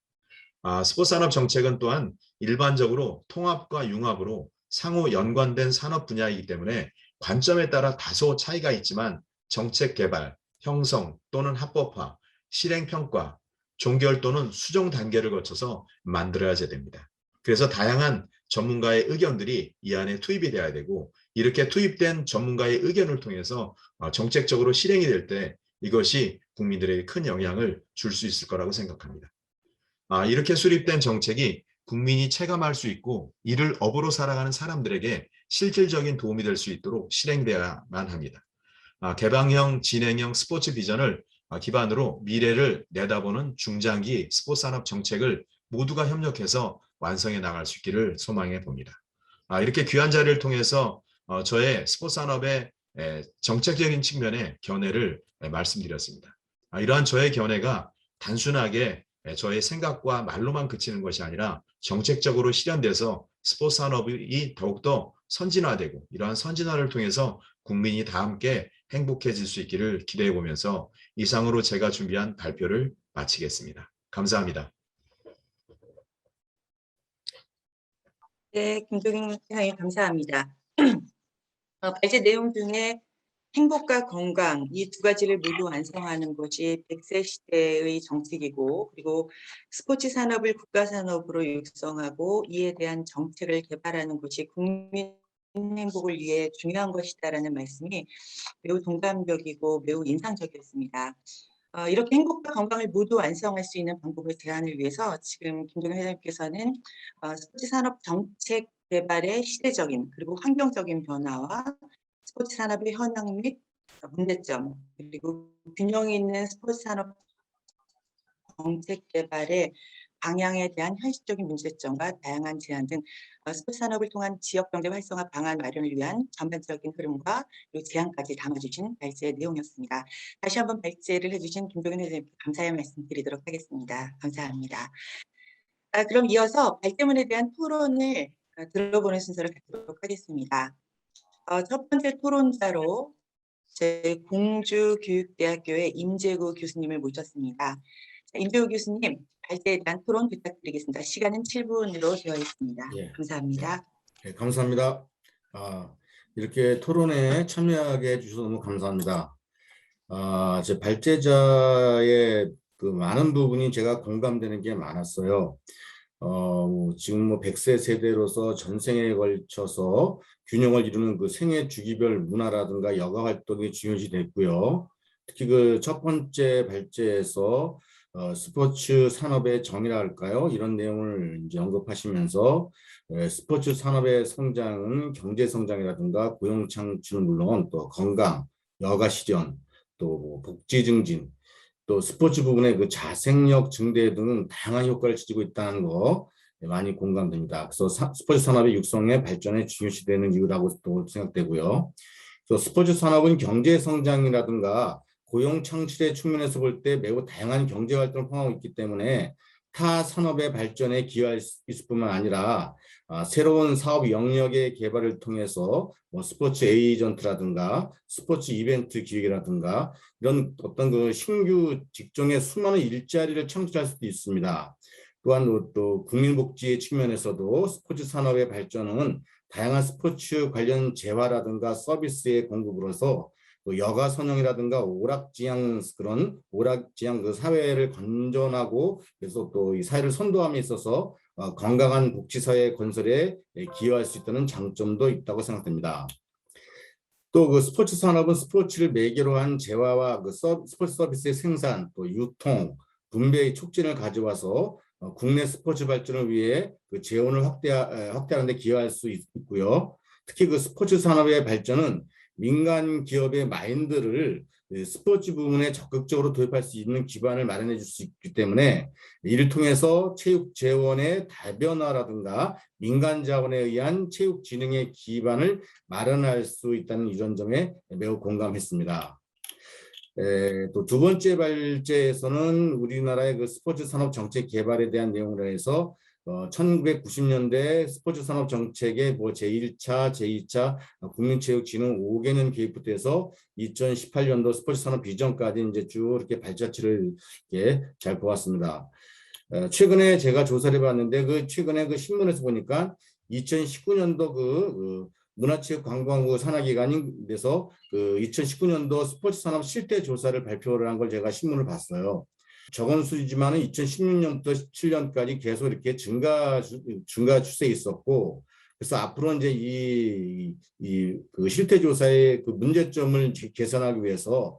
스포츠 산업 정책은 또한 일반적으로 통합과 융합으로 상호 연관된 산업 분야이기 때문에 관점에 따라 다소 차이가 있지만 정책 개발, 형성 또는 합법화, 실행 평가, 종결 또는 수정 단계를 거쳐서 만들어야 됩니다. 그래서 다양한 전문가의 의견들이 이 안에 투입이 돼야 되고, 이렇게 투입된 전문가의 의견을 통해서 정책적으로 실행이 될 때 이것이 국민들에게 큰 영향을 줄 수 있을 거라고 생각합니다. 이렇게 수립된 정책이 국민이 체감할 수 있고 이를 업으로 살아가는 사람들에게 실질적인 도움이 될 수 있도록 실행돼야만 합니다. 개방형, 진행형 스포츠 비전을 기반으로 미래를 내다보는 중장기 스포츠 산업 정책을 모두가 협력해서 완성해 나갈 수 있기를 소망해 봅니다. 이렇게 귀한 자리를 통해서 저의 스포츠 산업의 정책적인 측면의 견해를 말씀드렸습니다. 이러한 저의 견해가 단순하게 저의 생각과 말로만 그치는 것이 아니라 정책적으로 실현돼서 스포츠 산업이 더욱더 선진화되고, 이러한 선진화를 통해서 국민이 다 함께 행복해질 수 있기를 기대해 보면서 이상으로 제가 준비한 발표를 마치겠습니다. 감사합니다. 네, 김종인 회장님 감사합니다. 발제 내용 중에 행복과 건강 이 두 가지를 모두 완성하는 것이 100세 시대의 정책이고, 그리고 스포츠 산업을 국가 산업으로 육성하고 이에 대한 정책을 개발하는 것이 국민 행복을 위해 중요한 것이다라는 말씀이 매우 동감적이고 매우 인상적이었습니다. 이렇게 행복과 건강을 모두 완성할 수 있는 방법을 제안을 위해서 지금 김종인 회장님께서는 스포츠 산업 정책 개발의 시대적인 그리고 환경적인 변화와 스포츠 산업의 현황 및 문제점, 그리고 균형 있는 스포츠 산업 정책 개발의 방향에 대한 현실적인 문제점과 다양한 제안 등 스포츠 산업을 통한 지역 경제 활성화 방안 마련을 위한 전반적인 흐름과 그리고 제안까지 담아주신 발제의 내용이었습니다. 다시 한번 발제를 해주신 김동연 회장님께 감사의 말씀드리도록 하겠습니다. 감사합니다. 그럼 이어서 발제문에 대한 토론을 들어보는 순서를 갖도록 하겠습니다. 첫 번째 토론자로 저희 공주교육대학교의 임재구 교수님을 모셨습니다. 임재구 교수님, 발제에 대한 토론 부탁드리겠습니다. 시간은 7분으로 되어 있습니다. 예. 감사합니다. 네, 감사합니다. 이렇게 토론에 참여하게 해주셔서 너무 감사합니다. 제 발제자의 그 많은 부분이 제가 공감되는 게 많았어요. 지금 100세 세대로서 전생에 걸쳐서 균형을 이루는 그 생애 주기별 문화라든가 여가 활동이 중요시 됐고요. 특히 그 첫 번째 발제에서 스포츠 산업의 정의라 할까요? 이런 내용을 이제 언급하시면서 스포츠 산업의 성장은 경제 성장이라든가 고용 창출은 물론 또 건강, 여가 실현, 또 복지 증진, 또 스포츠 부분의 그 자생력 증대 등 다양한 효과를 지니고 있다는 거 많이 공감됩니다. 그래서 스포츠 산업의 육성에 발전에 중요시되는 이유라고 또 생각되고요. 그래서 스포츠 산업은 경제 성장이라든가 고용 창출의 측면에서 볼 때 매우 다양한 경제 활동을 포함하고 있기 때문에 타 산업의 발전에 기여할 수 있을 뿐만 아니라 새로운 사업 영역의 개발을 통해서 스포츠 에이전트라든가 스포츠 이벤트 기획이라든가 이런 어떤 그 신규 직종의 수많은 일자리를 창출할 수도 있습니다. 또한 또 국민복지의 측면에서도 스포츠 산업의 발전은 다양한 스포츠 관련 재화라든가 서비스의 공급으로서 또 여가 선용이라든가 오락지향 그 사회를 건전하고 그래서 또 이 사회를 선도함에 있어서 건강한 복지사회 건설에 기여할 수 있다는 장점도 있다고 생각됩니다. 또 그 스포츠 산업은 스포츠를 매개로 한 재화와 그 스포츠 서비스의 생산, 또 유통, 분배의 촉진을 가져와서 국내 스포츠 발전을 위해 그 재원을 확대하는 데 기여할 수 있고요. 특히 그 스포츠 산업의 발전은 민간 기업의 마인드를 스포츠 부문에 적극적으로 도입할 수 있는 기반을 마련해 줄 수 있기 때문에 이를 통해서 체육 재원의 다변화라든가 민간 자원에 의한 체육 진흥의 기반을 마련할 수 있다는 이런 점에 매우 공감했습니다. 또 두 번째 발제에서는 우리나라의 그 스포츠 산업 정책 개발에 대한 내용으로 해서 1990년대 스포츠 산업 정책의 제1차, 제2차 국민체육진흥 5개년 계획부터 해서 2018년도 스포츠 산업 비전까지 이제 쭉 이렇게 발자취를 이렇게 잘 보았습니다. 최근에 제가 조사를 해봤는데 그 최근에 그 신문에서 보니까 2019년도 그 문화체육관광부 산하기관이 돼서 그 2019년도 스포츠 산업 실태 조사를 발표를 한 걸 제가 신문을 봤어요. 적은 수지만은 2016년부터 17년까지 계속 이렇게 증가 추세에 있었고, 그래서 앞으로 이제 그 실태 조사의 그 문제점을 개선하기 위해서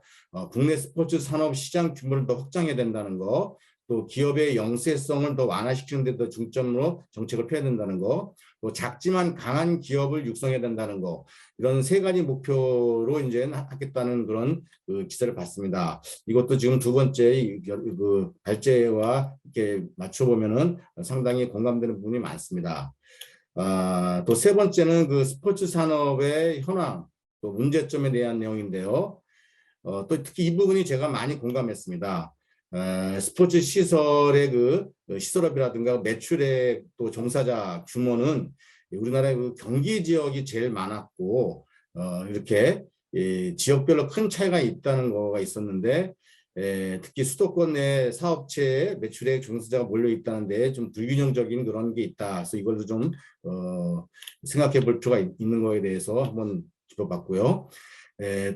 국내 스포츠 산업 시장 규모를 더 확장해야 된다는 거, 또 기업의 영세성을 더 완화시키는 데 더 중점으로 정책을 펴야 된다는 거, 또 작지만 강한 기업을 육성해야 된다는 거, 이런 세 가지 목표로 이제 하겠다는 그런 그 기사를 봤습니다. 이것도 지금 두 번째 그 발제와 이렇게 맞춰보면은 상당히 공감되는 부분이 많습니다. 또 세 번째는 그 스포츠 산업의 현황, 또 문제점에 대한 내용인데요. 또 특히 이 부분이 제가 많이 공감했습니다. 스포츠 시설의 그 시설업이라든가 매출의 또 종사자 규모는 우리나라의 그 경기 지역이 제일 많았고 이렇게 지역별로 큰 차이가 있다는 거가 있었는데 특히 수도권 내 사업체의 매출액 종사자가 몰려 있다는데 좀 불균형적인 그런 게 있다. 그래서 이걸도 좀 생각해 볼 필요가 있는 거에 대해서 한번 짚어봤고요.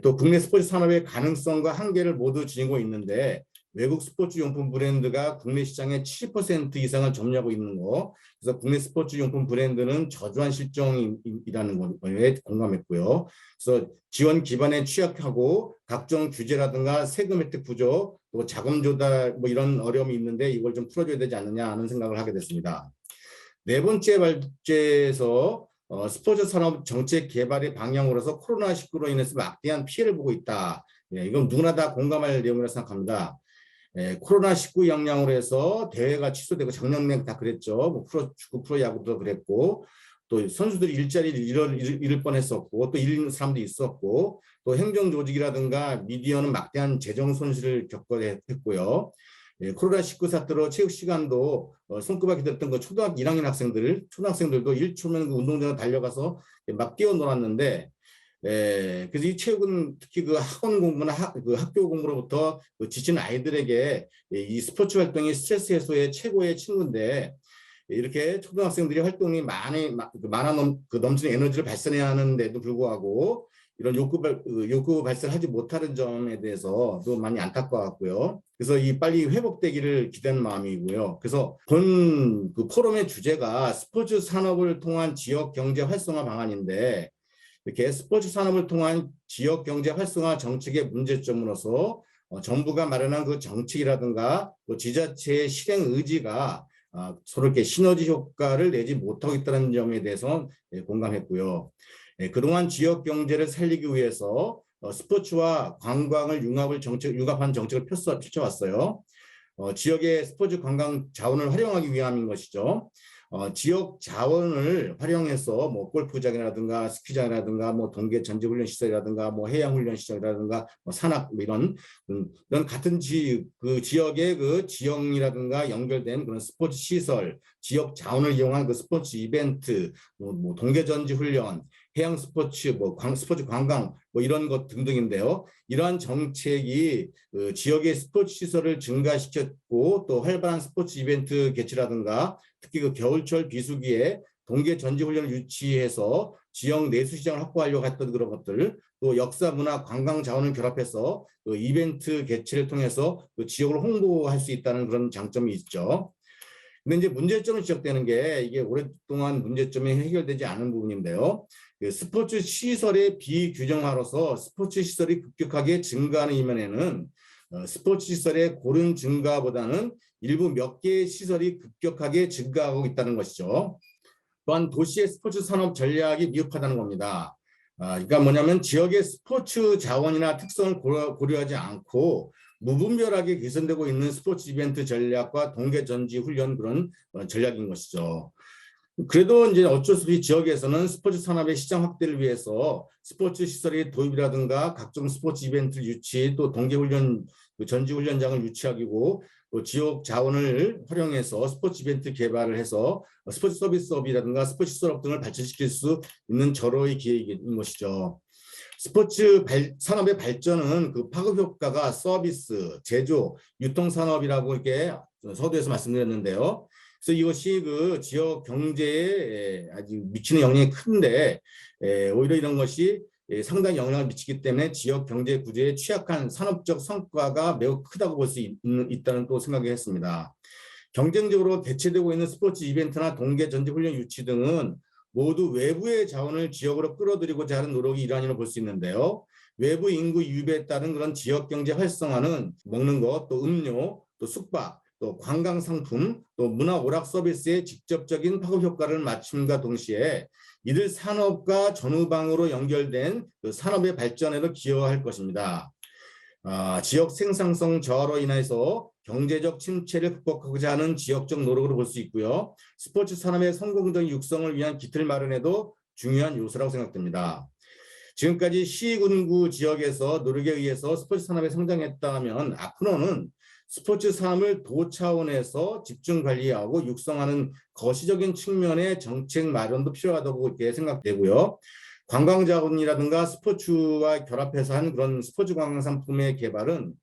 또 국내 스포츠 산업의 가능성과 한계를 모두 지니고 있는데 외국 스포츠 용품 브랜드가 국내 시장의 70% 이상을 점유하고 있는 거. 그래서 국내 스포츠 용품 브랜드는 저조한 실정이라는 거에 공감했고요. 그래서 지원 기반에 취약하고 각종 규제라든가 세금 혜택 부족, 또 자금 조달 뭐 이런 어려움이 있는데 이걸 좀 풀어줘야 되지 않느냐 하는 생각을 하게 됐습니다. 네 번째 발제에서 스포츠 산업 정책 개발의 방향으로서 코로나19로 인해서 막대한 피해를 보고 있다. 이건 누구나 다 공감할 내용이라고 생각합니다. 코로나19 영향으로 해서 대회가 취소되고 작년에 다 그랬죠. 뭐 축구 프로야구도 그랬고 또 선수들이 일자리를 잃을 뻔했었고 또 잃는 사람도 있었고 또 행정 조직이라든가 미디어는 막대한 재정 손실을 겪어야 했고요. 코로나19 사태로 체육 시간도 손꼽아 기다렸던 그 초등학교 1학년 초등학생들도 1초면 그 운동장에 달려가서 막 뛰어놀았는데 그래서 이 체육은 특히 그 학원 공부나 그 학교 공부로부터 그 지친 아이들에게 이 스포츠 활동이 스트레스 해소의 최고의 친구인데 이렇게 초등학생들이 활동이 넘치는 에너지를 발산해야 하는데도 불구하고 이런 욕구 발산하지 못하는 점에 대해서도 많이 안타까웠고요. 그래서 이 빨리 회복되기를 기대하는 마음이고요. 그래서 본 그 포럼의 주제가 스포츠 산업을 통한 지역 경제 활성화 방안인데 이렇게 스포츠 산업을 통한 지역 경제 활성화 정책의 문제점으로서 정부가 마련한 그 정책이라든가 또 지자체의 실행 의지가 서로 이렇게 시너지 효과를 내지 못하고 있다는 점에 대해서 공감했고요. 그동안 지역 경제를 살리기 위해서 스포츠와 관광을 융합한 정책을 펼쳐왔어요. 지역의 스포츠 관광 자원을 활용하기 위함인 것이죠. 지역 자원을 활용해서 뭐 골프장이라든가 스키장이라든가 뭐 동계 전지훈련시설이라든가 뭐 해양훈련시설이라든가 뭐 산악 뭐 이런 같은 그 지역의 그 지형이라든가 연결된 그런 스포츠 시설, 지역 자원을 이용한 그 스포츠 이벤트, 뭐 동계 전지훈련, 해양 스포츠, 뭐 스포츠 관광 뭐 이런 것 등등인데요. 이러한 정책이 그 지역의 스포츠 시설을 증가시켰고 또 활발한 스포츠 이벤트 개최라든가 특히 그 겨울철 비수기에 동계 전지훈련을 유치해서 지역 내수시장을 확보하려고 했던 그런 것들, 또 역사, 문화, 관광 자원을 결합해서 그 이벤트 개최를 통해서 그 지역을 홍보할 수 있다는 그런 장점이 있죠. 근데 이제 문제점이 지적되는 게 이게 오랫동안 문제점이 해결되지 않은 부분인데요. 그 스포츠 시설의 비규정화로서 스포츠 시설이 급격하게 증가하는 이면에는 스포츠 시설의 고른 증가보다는 일부 몇 개의 시설이 급격하게 증가하고 있다는 것이죠. 또한 도시의 스포츠 산업 전략이 미흡하다는 겁니다. 그러니까 뭐냐면 지역의 스포츠 자원이나 특성을 고려하지 않고 무분별하게 개선되고 있는 스포츠 이벤트 전략과 동계 전지 훈련 그런 전략인 것이죠. 그래도 이제 어쩔 수 없이 지역에서는 스포츠 산업의 시장 확대를 위해서 스포츠 시설의 도입이라든가 각종 스포츠 이벤트 유치, 또 동계훈련, 전지훈련장을 유치하기고 또 지역 자원을 활용해서 스포츠 이벤트 개발을 해서 스포츠 서비스업이라든가 스포츠 시설업 등을 발전시킬 수 있는 절호의 기회인 것이죠. 스포츠 산업의 발전은 그 파급 효과가 서비스, 제조, 유통 산업이라고 이렇게 서두에서 말씀드렸는데요. 그래서 이것이 그 지역 경제에 아주 미치는 영향이 큰데 오히려 이런 것이 상당히 영향을 미치기 때문에 지역 경제 구조에 취약한 산업적 성과가 매우 크다고 볼 수 있다는 또 생각을 했습니다. 경쟁적으로 대체되고 있는 스포츠 이벤트나 동계 전지 훈련 유치 등은 모두 외부의 자원을 지역으로 끌어들이고자 하는 노력이 일환으로 볼 수 있는데요. 외부 인구 유입에 따른 그런 지역 경제 활성화는 먹는 것, 또 음료, 또 숙박, 또 관광 상품, 또 문화 오락 서비스의 직접적인 파급 효과를 맞춤과 동시에 이들 산업과 전후방으로 연결된 그 산업의 발전에도 기여할 것입니다. 지역 생산성 저하로 인해서 경제적 침체를 극복하고자 하는 지역적 노력으로 볼 수 있고요. 스포츠 산업의 성공적인 육성을 위한 기틀 마련에도 중요한 요소라고 생각됩니다. 지금까지 시군구 지역에서 노력에 의해서 스포츠 산업이 성장했다면 앞으로는 스포츠 산업을 도 차원에서 집중 관리하고 육성하는 거시적인 측면의 정책 마련도 필요하다고 이렇게 생각되고요. 관광 자원이라든가 스포츠와 결합해서 한 그런 스포츠 관광 상품의 개발은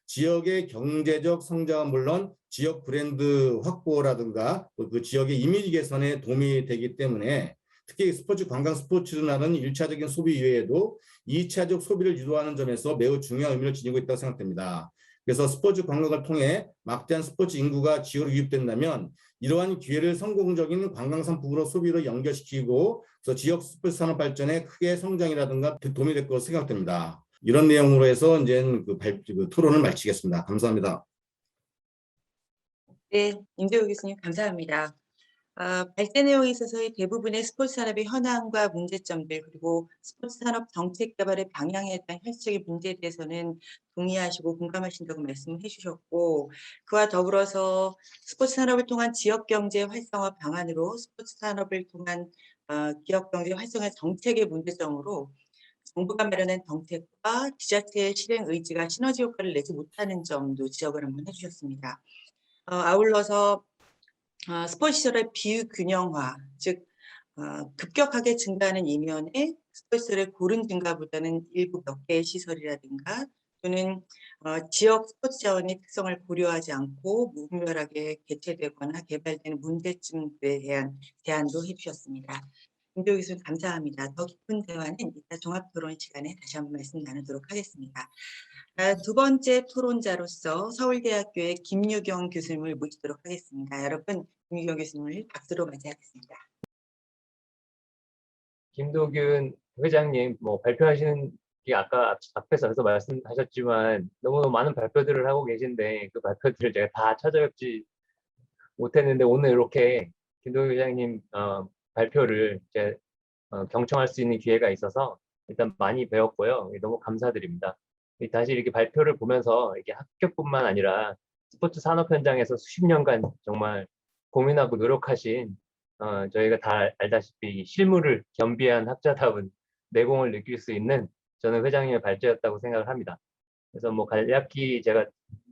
지역의 경제적 성장은 물론 지역 브랜드 확보라든가 그 지역의 이미지 개선에 도움이 되기 때문에 특히 스포츠 관광 스포츠라는 1차적인 소비 이외에도 2차적 소비를 유도하는 점에서 매우 중요한 의미를 지니고 있다고 생각됩니다. 그래서 스포츠 관광을 통해 막대한 스포츠 인구가 지역으로 유입된다면 이러한 기회를 성공적인 관광 상품으로 소비로 연결시키고 그래서 지역 스포츠 산업 발전에 크게 성장이라든가 도움이 될 것으로 생각됩니다. 이런 내용으로 해서 이제 그 토론을 마치겠습니다. 감사합니다. 네, 임재우 교수님 감사합니다. 발제 내용에 있어서의 대부분의 스포츠 산업의 현황과 문제점들 그리고 스포츠 산업 정책 개발의 방향에 대한 현실적인 문제에 대해서는 동의하시고 공감하신다고 말씀을 해주셨고 그와 더불어서 스포츠 산업을 통한 지역 경제 활성화 방안으로 스포츠 산업을 통한 지역 경제 활성화 정책의 문제점으로 정부가 마련한 정책과 지자체의 실행 의지가 시너지 효과를 내지 못하는 점도 지적을 한번 해주셨습니다. 아울러서 스포츠 시설의 비균형화, 즉 급격하게 증가하는 이면에 스포츠를 고른 증가보다는 일부 몇 개의 시설이라든가 또는 지역 스포츠 자원의 특성을 고려하지 않고 무분별하게 개최되거나 개발되는 문제점에 대한 제안도 해주셨습니다. 김도희 교수님 감사합니다. 더 깊은 대화는 이따 종합토론 시간에 다시 한번 말씀 나누도록 하겠습니다. 두 번째 토론자로서 서울대학교의 김유경 교수님을 모시도록 하겠습니다. 여러분, 김유경 교수님을 박수로 맞이하겠습니다. 김도균 회장님, 발표하시는 게 아까 앞에서 말씀하셨지만 너무너무 많은 발표들을 하고 계신데 그 발표들을 제가 다 찾아뵙지 못했는데 오늘 이렇게 김도균 회장님 발표를 제가 경청할 수 있는 기회가 있어서 일단 많이 배웠고요. 너무 감사드립니다. 다시 이렇게 발표를 보면서 이게 학교뿐만 아니라 스포츠 산업 현장에서 수십 년간 정말 고민하고 노력하신 저희가 다 알다시피 실무를 겸비한 학자다운 내공을 느낄 수 있는 저는 회장님의 발제였다고 생각을 합니다. 그래서 간략히 제가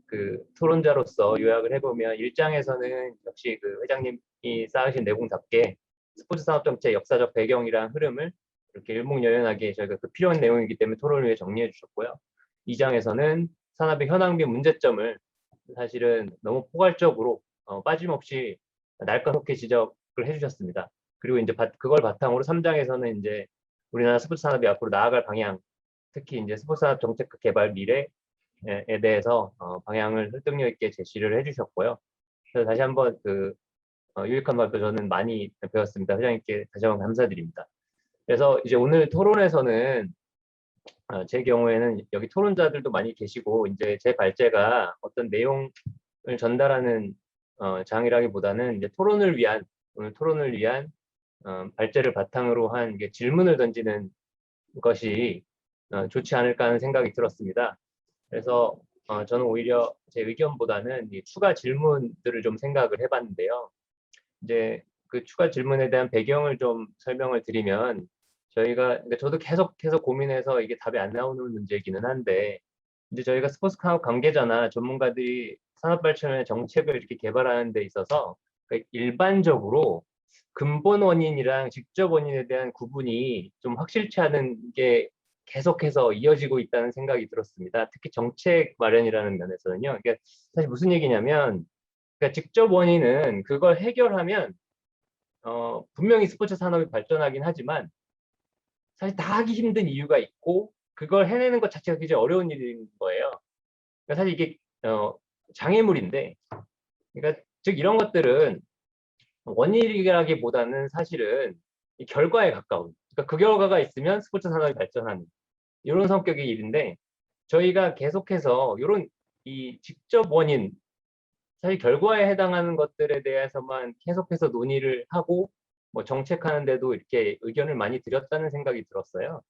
그 토론자로서 요약을 해보면 1장에서는 역시 그 회장님이 쌓으신 내공답게 스포츠 산업 정책 역사적 배경이랑 흐름을 이렇게 일목요연하게 저희가 그 필요한 내용이기 때문에 토론을 위해 정리해 주셨고요. 2장에서는 산업의 현황 및 문제점을 사실은 너무 포괄적으로 빠짐없이 날카롭게 지적을 해주셨습니다. 그리고 이제 그걸 바탕으로 3장에서는 이제 우리나라 스포츠 산업이 앞으로 나아갈 방향, 특히 이제 스포츠 산업 정책 개발 미래에 대해서 방향을 설득력 있게 제시를 해주셨고요. 그래서 다시 한번 그 유익한 발표 저는 많이 배웠습니다. 회장님께 다시 한번 감사드립니다. 그래서 이제 오늘 토론에서는 제 경우에는 여기 토론자들도 많이 계시고 이제 제 발제가 어떤 내용을 전달하는 장이라기보다는 이제 오늘 토론을 위한 발제를 바탕으로 한 질문을 던지는 것이 좋지 않을까 하는 생각이 들었습니다. 그래서 저는 오히려 제 의견보다는 추가 질문들을 좀 생각을 해봤는데요. 이제 그 추가 질문에 대한 배경을 좀 설명을 드리면 그러니까 저도 계속 고민해서 이게 답이 안 나오는 문제이기는 한데 이제 저희가 스포츠 산업 관계자나 전문가들이 산업 발전의 정책을 이렇게 개발하는 데 있어서 그러니까 일반적으로 근본 원인이랑 직접 원인에 대한 구분이 좀 확실치 않은 게 계속해서 이어지고 있다는 생각이 들었습니다. 특히 정책 마련이라는 면에서는요. 그러니까 사실 무슨 얘기냐면 그러니까 직접 원인은 그걸 해결하면 분명히 스포츠 산업이 발전하긴 하지만 사실 다 하기 힘든 이유가 있고 그걸 해내는 것 자체가 굉장히 어려운 일인 거예요. 그러니까 사실 이게 장애물인데 그러니까 즉 이런 것들은 원인이라기보다는 사실은 이 결과에 가까운 그러니까 그 결과가 있으면 스포츠 산업이 발전하는 이런 성격의 일인데 저희가 계속해서 이런 이 직접 원인 사실 결과에 해당하는 것들에 대해서만 계속해서 논의를 하고 정책하는데도 이렇게 의견을 많이 드렸다는 생각이 들었어요.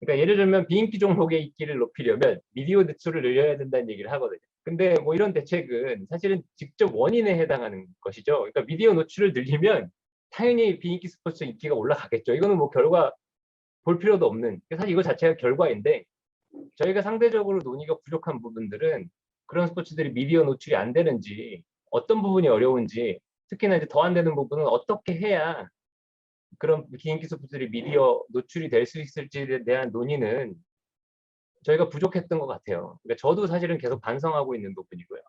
그러니까 예를 들면 비인기 종목의 인기를 높이려면 미디어 노출을 늘려야 된다는 얘기를 하거든요. 근데 이런 대책은 사실은 직접 원인에 해당하는 것이죠. 그러니까 미디어 노출을 늘리면 당연히 비인기 스포츠 인기가 올라가겠죠. 이거는 결과 볼 필요도 없는 사실 이거 자체가 결과인데 저희가 상대적으로 논의가 부족한 부분들은 그런 스포츠들이 미디어 노출이 안 되는지 어떤 부분이 어려운지 특히나 이제 더 안 되는 부분은 어떻게 해야 그런 비인기 스포츠들이 미디어 노출이 될 수 있을지에 대한 논의는 저희가 부족했던 것 같아요. 그러니까 저도 사실은 계속 반성하고 있는 부분이고요.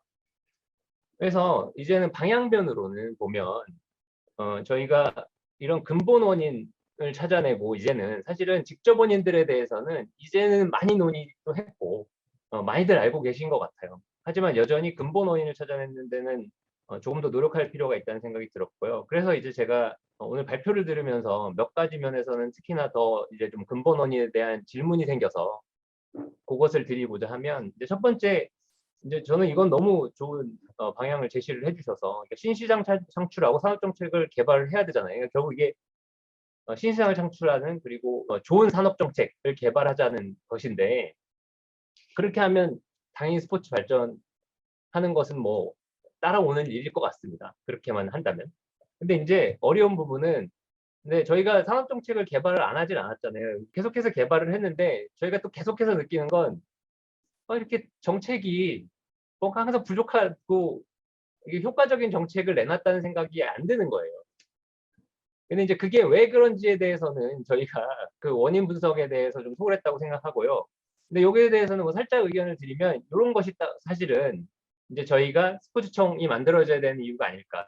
그래서 이제는 방향변으로는 보면 저희가 이런 근본 원인을 찾아내고 이제는 사실은 직접 원인들에 대해서는 이제는 많이 논의도 했고 많이들 알고 계신 것 같아요. 하지만 여전히 근본 원인을 찾아내는 데는 조금 더 노력할 필요가 있다는 생각이 들었고요. 그래서 이제 제가 오늘 발표를 들으면서 몇 가지 면에서는 특히나 더 이제 좀 근본 원인에 대한 질문이 생겨서 그것을 드리고자 하면 이제 첫 번째 이제 저는 이건 너무 좋은 방향을 제시를 해주셔서 그러니까 신시장 창출하고 산업정책을 개발을 해야 되잖아요. 그러니까 결국 이게 신시장을 창출하는 그리고 좋은 산업정책을 개발하자는 것인데 그렇게 하면 당연히 스포츠 발전하는 것은 뭐 따라오는 일일 것 같습니다. 그렇게만 한다면. 근데 이제 어려운 부분은 근데 저희가 산업정책을 개발을 안 하진 않았잖아요. 계속해서 개발을 했는데 저희가 또 계속해서 느끼는 건 이렇게 정책이 뭔가 항상 부족하고 이게 효과적인 정책을 내놨다는 생각이 안 드는 거예요. 근데 이제 그게 왜 그런지에 대해서는 저희가 그 원인 분석에 대해서 좀 소홀했다고 생각하고요. 근데 여기에 대해서는 뭐 살짝 의견을 드리면 이런 것이 사실은 이제 저희가 스포츠청이 만들어져야 되는 이유가 아닐까.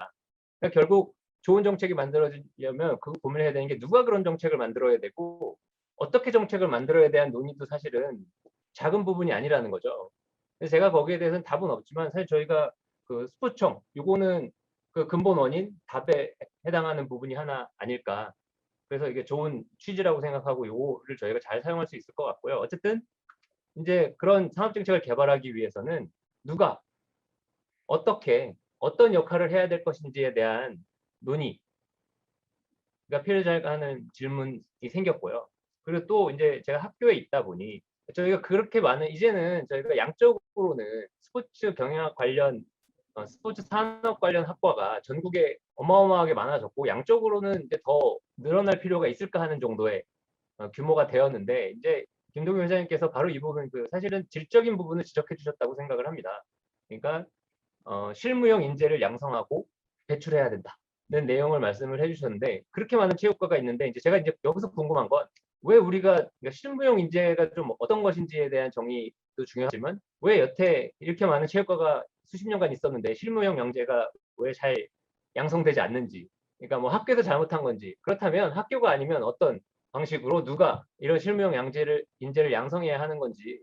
그러니까 결국 좋은 정책이 만들어지려면 그 고민을 해야 되는 게 누가 그런 정책을 만들어야 되고 어떻게 정책을 만들어야 대한 논의도 사실은 작은 부분이 아니라는 거죠. 그래서 제가 거기에 대해서는 답은 없지만 사실 저희가 그 스포츠청 요거는 그 근본 원인 답에 해당하는 부분이 하나 아닐까. 그래서 이게 좋은 취지라고 생각하고 요거를 저희가 잘 사용할 수 있을 것 같고요. 어쨌든 이제 그런 산업정책을 개발하기 위해서는 누가 어떻게 어떤 역할을 해야 될 것인지에 대한 논의가 필요하다는 질문이 생겼고요. 그리고 또 이제 제가 학교에 있다 보니 저희가 그렇게 많은 이제는 저희가 양적으로는 스포츠 경영학 관련 스포츠 산업 관련 학과가 전국에 어마어마하게 많아졌고 양적으로는 이제 더 늘어날 필요가 있을까 하는 정도의 규모가 되었는데 이제 김동규 회장님께서 바로 이 부분 사실은 질적인 부분을 지적해 주셨다고 생각을 합니다. 그러니까 실무형 인재를 양성하고 배출해야 된다는 내용을 말씀을 해주셨는데 그렇게 많은 체육과가 있는데 이제 제가 이제 여기서 궁금한 건 왜 우리가 그러니까 실무형 인재가 좀 어떤 것인지에 대한 정의도 중요하지만 왜 여태 이렇게 많은 체육과가 수십 년간 있었는데 실무형 영재가 왜 잘 양성되지 않는지 그러니까 뭐 학교에서 잘못한 건지 그렇다면 학교가 아니면 어떤 방식으로 누가 이런 실무형 인재를 양성해야 하는 건지에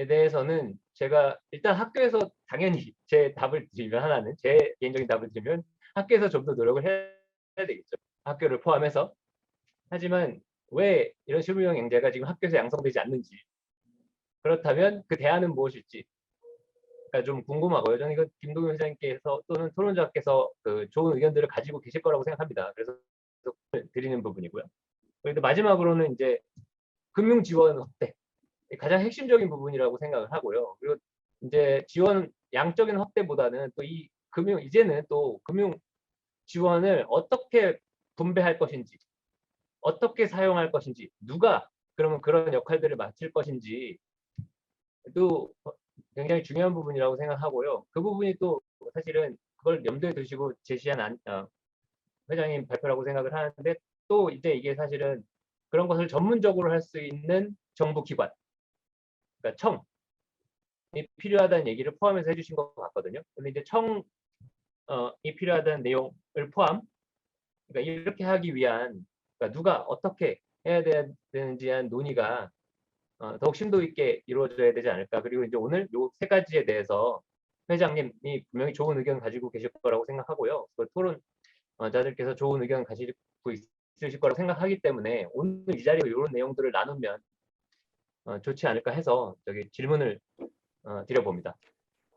대해서는 제가 일단 학교에서 당연히 제 답을 드리면 하나는 제 개인적인 답을 드리면 학교에서 좀 더 노력을 해야 되겠죠. 학교를 포함해서. 하지만 왜 이런 실무형 영재가 지금 학교에서 양성되지 않는지 그렇다면 그 대안은 무엇일지 좀 궁금하고요. 저는 이거 김동현 회장님께서 또는 토론자께서 그 좋은 의견들을 가지고 계실 거라고 생각합니다. 그래서 드리는 부분이고요. 그런데 마지막으로는 이제 금융 지원 확대 가장 핵심적인 부분이라고 생각을 하고요. 그리고 이제 지원 양적인 확대보다는 또 이 이제는 또 금융 지원을 어떻게 분배할 것인지, 어떻게 사용할 것인지, 누가 그러면 그런 역할들을 맡을 것인지 또 굉장히 중요한 부분이라고 생각하고요. 그 부분이 또 사실은 그걸 염두에 두시고 제시한 회장님 발표라고 생각을 하는데 또 이제 이게 사실은 그런 것을 전문적으로 할 수 있는 정부 기관, 그러니까 청이 필요하다는 얘기를 포함해서 해주신 것 같거든요. 근데 이제 청이 필요하다는 내용을 그러니까 이렇게 하기 위한 그러니까 누가 어떻게 해야 되는지에 대한 논의가 더욱 심도 있게 이루어져야 되지 않을까. 그리고 이제 오늘 요 세 가지에 대해서 회장님이 분명히 좋은 의견 가지고 계실 거라고 생각하고요. 그 토론자들께서 좋은 의견 가지고 있으실 거라고 생각하기 때문에 오늘 이 자리에서 이런 내용들을 나누면 좋지 않을까 해서 질문을 드려봅니다.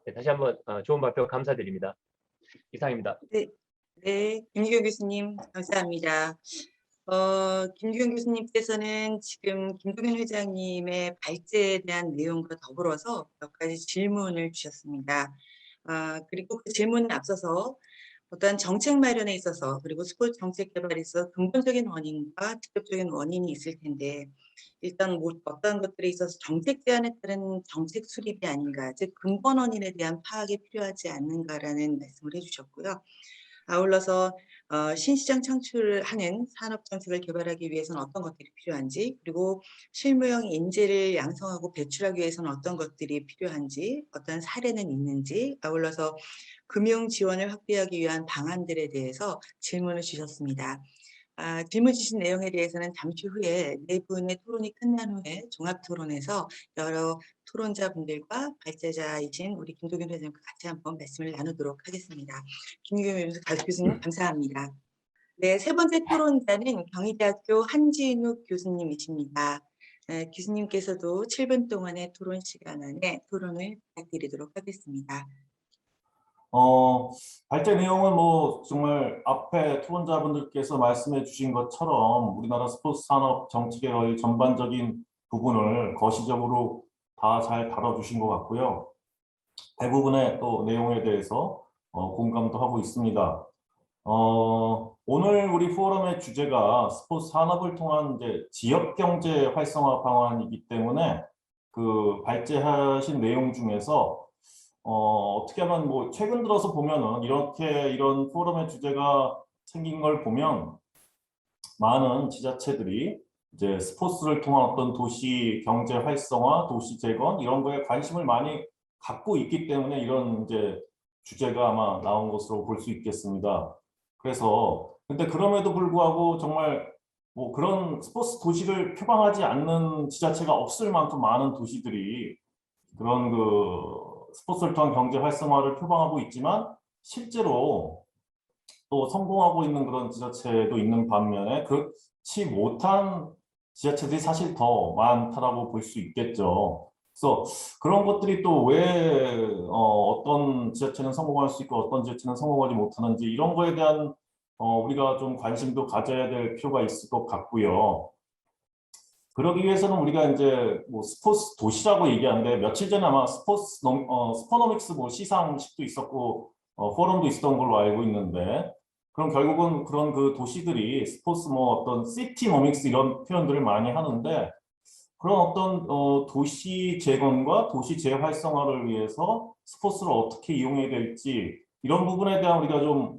네, 다시 한번 좋은 발표 감사드립니다. 이상입니다. 네, 김규현 교수님 감사합니다. 김규현 교수님께서는 지금 김동현 회장님의 발제에 대한 내용과 더불어서 몇 가지 질문을 주셨습니다. 그리고 그 질문에 앞서서 어떤 정책 마련에 있어서 그리고 스포츠 정책 개발에 있어서 근본적인 원인과 직접적인 원인이 있을 텐데 일단 어떤 것들에 있어서 정책 제안에 따른 정책 수립이 아닌가, 즉 근본 원인에 대한 파악이 필요하지 않는가라는 말씀을 해주셨고요. 아울러서 신시장 창출을 하는 산업 정책을 개발하기 위해서는 어떤 것들이 필요한지, 그리고 실무형 인재를 양성하고 배출하기 위해서는 어떤 것들이 필요한지, 어떤 사례는 있는지, 아울러서 금융 지원을 확대하기 위한 방안들에 대해서 질문을 주셨습니다. 질문 주신 내용에 대해서는 잠시 후에 네 분의 토론이 끝난 후에 종합 토론에서 여러 토론자분들과 발제자이신 우리 김동현 회장님과 같이 한번 말씀을 나누도록 하겠습니다. 김동현 교수님 감사합니다. 네, 세 번째 토론자는 경희대학교 한진욱 교수님이십니다. 교수님께서도 7분 동안의 토론 시간 안에 토론을 부탁드리도록 하겠습니다. 발제 내용은 뭐 정말 앞에 토론자분들께서 말씀해 주신 것처럼 우리나라 스포츠 산업 정책의 거의 전반적인 부분을 거시적으로 다 잘 다뤄주신 것 같고요. 대부분의 또 내용에 대해서 공감도 하고 있습니다. 오늘 우리 포럼의 주제가 스포츠 산업을 통한 이제 지역 경제 활성화 방안이기 때문에 그 발제하신 내용 중에서 어떻게 하면 뭐 최근 들어서 보면은 이런 포럼의 주제가 생긴 걸 보면 많은 지자체들이 이제 스포츠를 통한 어떤 도시 경제 활성화, 도시 재건 이런 거에 관심을 많이 갖고 있기 때문에 이런 이제 주제가 아마 나온 것으로 볼 수 있겠습니다. 그래서 근데 그럼에도 불구하고 정말 뭐 그런 스포츠 도시를 표방하지 않는 지자체가 없을 만큼 많은 도시들이 그런 그 스포츠를 통한 경제 활성화를 표방하고 있지만 실제로 또 성공하고 있는 그런 지자체도 있는 반면에 그렇지 못한 지자체들이 사실 더 많다라고 볼 수 있겠죠. 그래서 그런 것들이 또 왜 어떤 지자체는 성공할 수 있고 어떤 지자체는 성공하지 못하는지 이런 거에 대한 우리가 좀 관심도 가져야 될 필요가 있을 것 같고요. 그러기 위해서는 우리가 이제 뭐 스포츠 도시라고 얘기하는데 며칠 전에 아마 스포노믹스 뭐 시상식도 있었고 포럼도 있었던 걸로 알고 있는데 그럼 결국은 그런 그 도시들이 스포츠 뭐 어떤 시티노믹스 이런 표현들을 많이 하는데 그런 어떤 도시 재건과 도시 재활성화를 위해서 스포츠를 어떻게 이용해야 될지 이런 부분에 대한 우리가 좀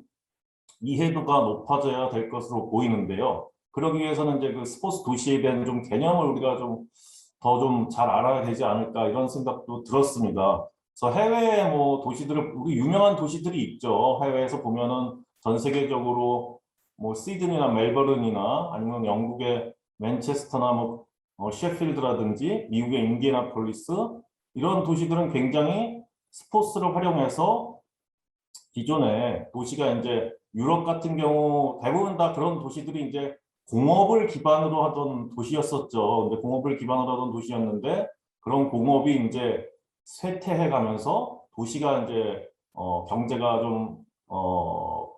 이해도가 높아져야 될 것으로 보이는데요. 그러기 위해서는 이제 그 스포츠 도시에 대한 좀 개념을 우리가 좀 더 좀 잘 알아야 되지 않을까 이런 생각도 들었습니다. 그래서 해외에 뭐 도시들을 우리 유명한 도시들이 있죠. 해외에서 보면은 전 세계적으로 뭐 시드니나 멜버른이나 아니면 영국의 맨체스터나 뭐 셰필드라든지 미국의 인디애나폴리스 이런 도시들은 굉장히 스포츠를 활용해서 기존에 도시가 이제 유럽 같은 경우 대부분 다 그런 도시들이 이제 공업을 기반으로 하던 도시였었죠. 근데 공업을 기반으로 하던 도시였는데 그런 공업이 이제 쇠퇴해 가면서 도시가 이제 경제가 좀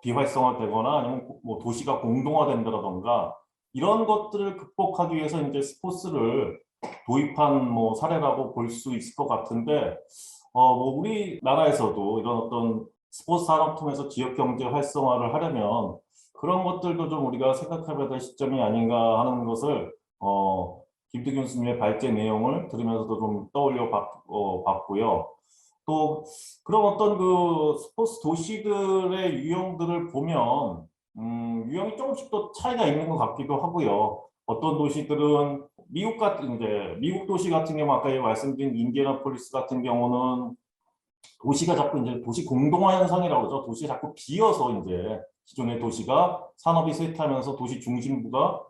비활성화되거나 아니면 뭐 도시가 공동화된다던가 이런 것들을 극복하기 위해서 이제 스포츠를 도입한 뭐 사례라고 볼 수 있을 것 같은데 뭐 우리나라에서도 이런 어떤 스포츠 산업 통해서 지역 경제 활성화를 하려면 그런 것들도 좀 우리가 생각해봐야 될 시점이 아닌가 하는 것을 김두균 교수님의 발제 내용을 들으면서도 좀 떠올려 봤고요. 또 그런 어떤 그 스포츠 도시들의 유형들을 보면 유형이 조금씩 또 차이가 있는 것 같기도 하고요. 어떤 도시들은 미국 도시 같은 경우 아까 말씀드린 인디애나폴리스 같은 경우는 도시가 자꾸 이제 도시 공동화 현상이라고 그러죠. 도시가 자꾸 비어서 이제 기존의 도시가 산업이 쇠퇴하면서 도시 중심부가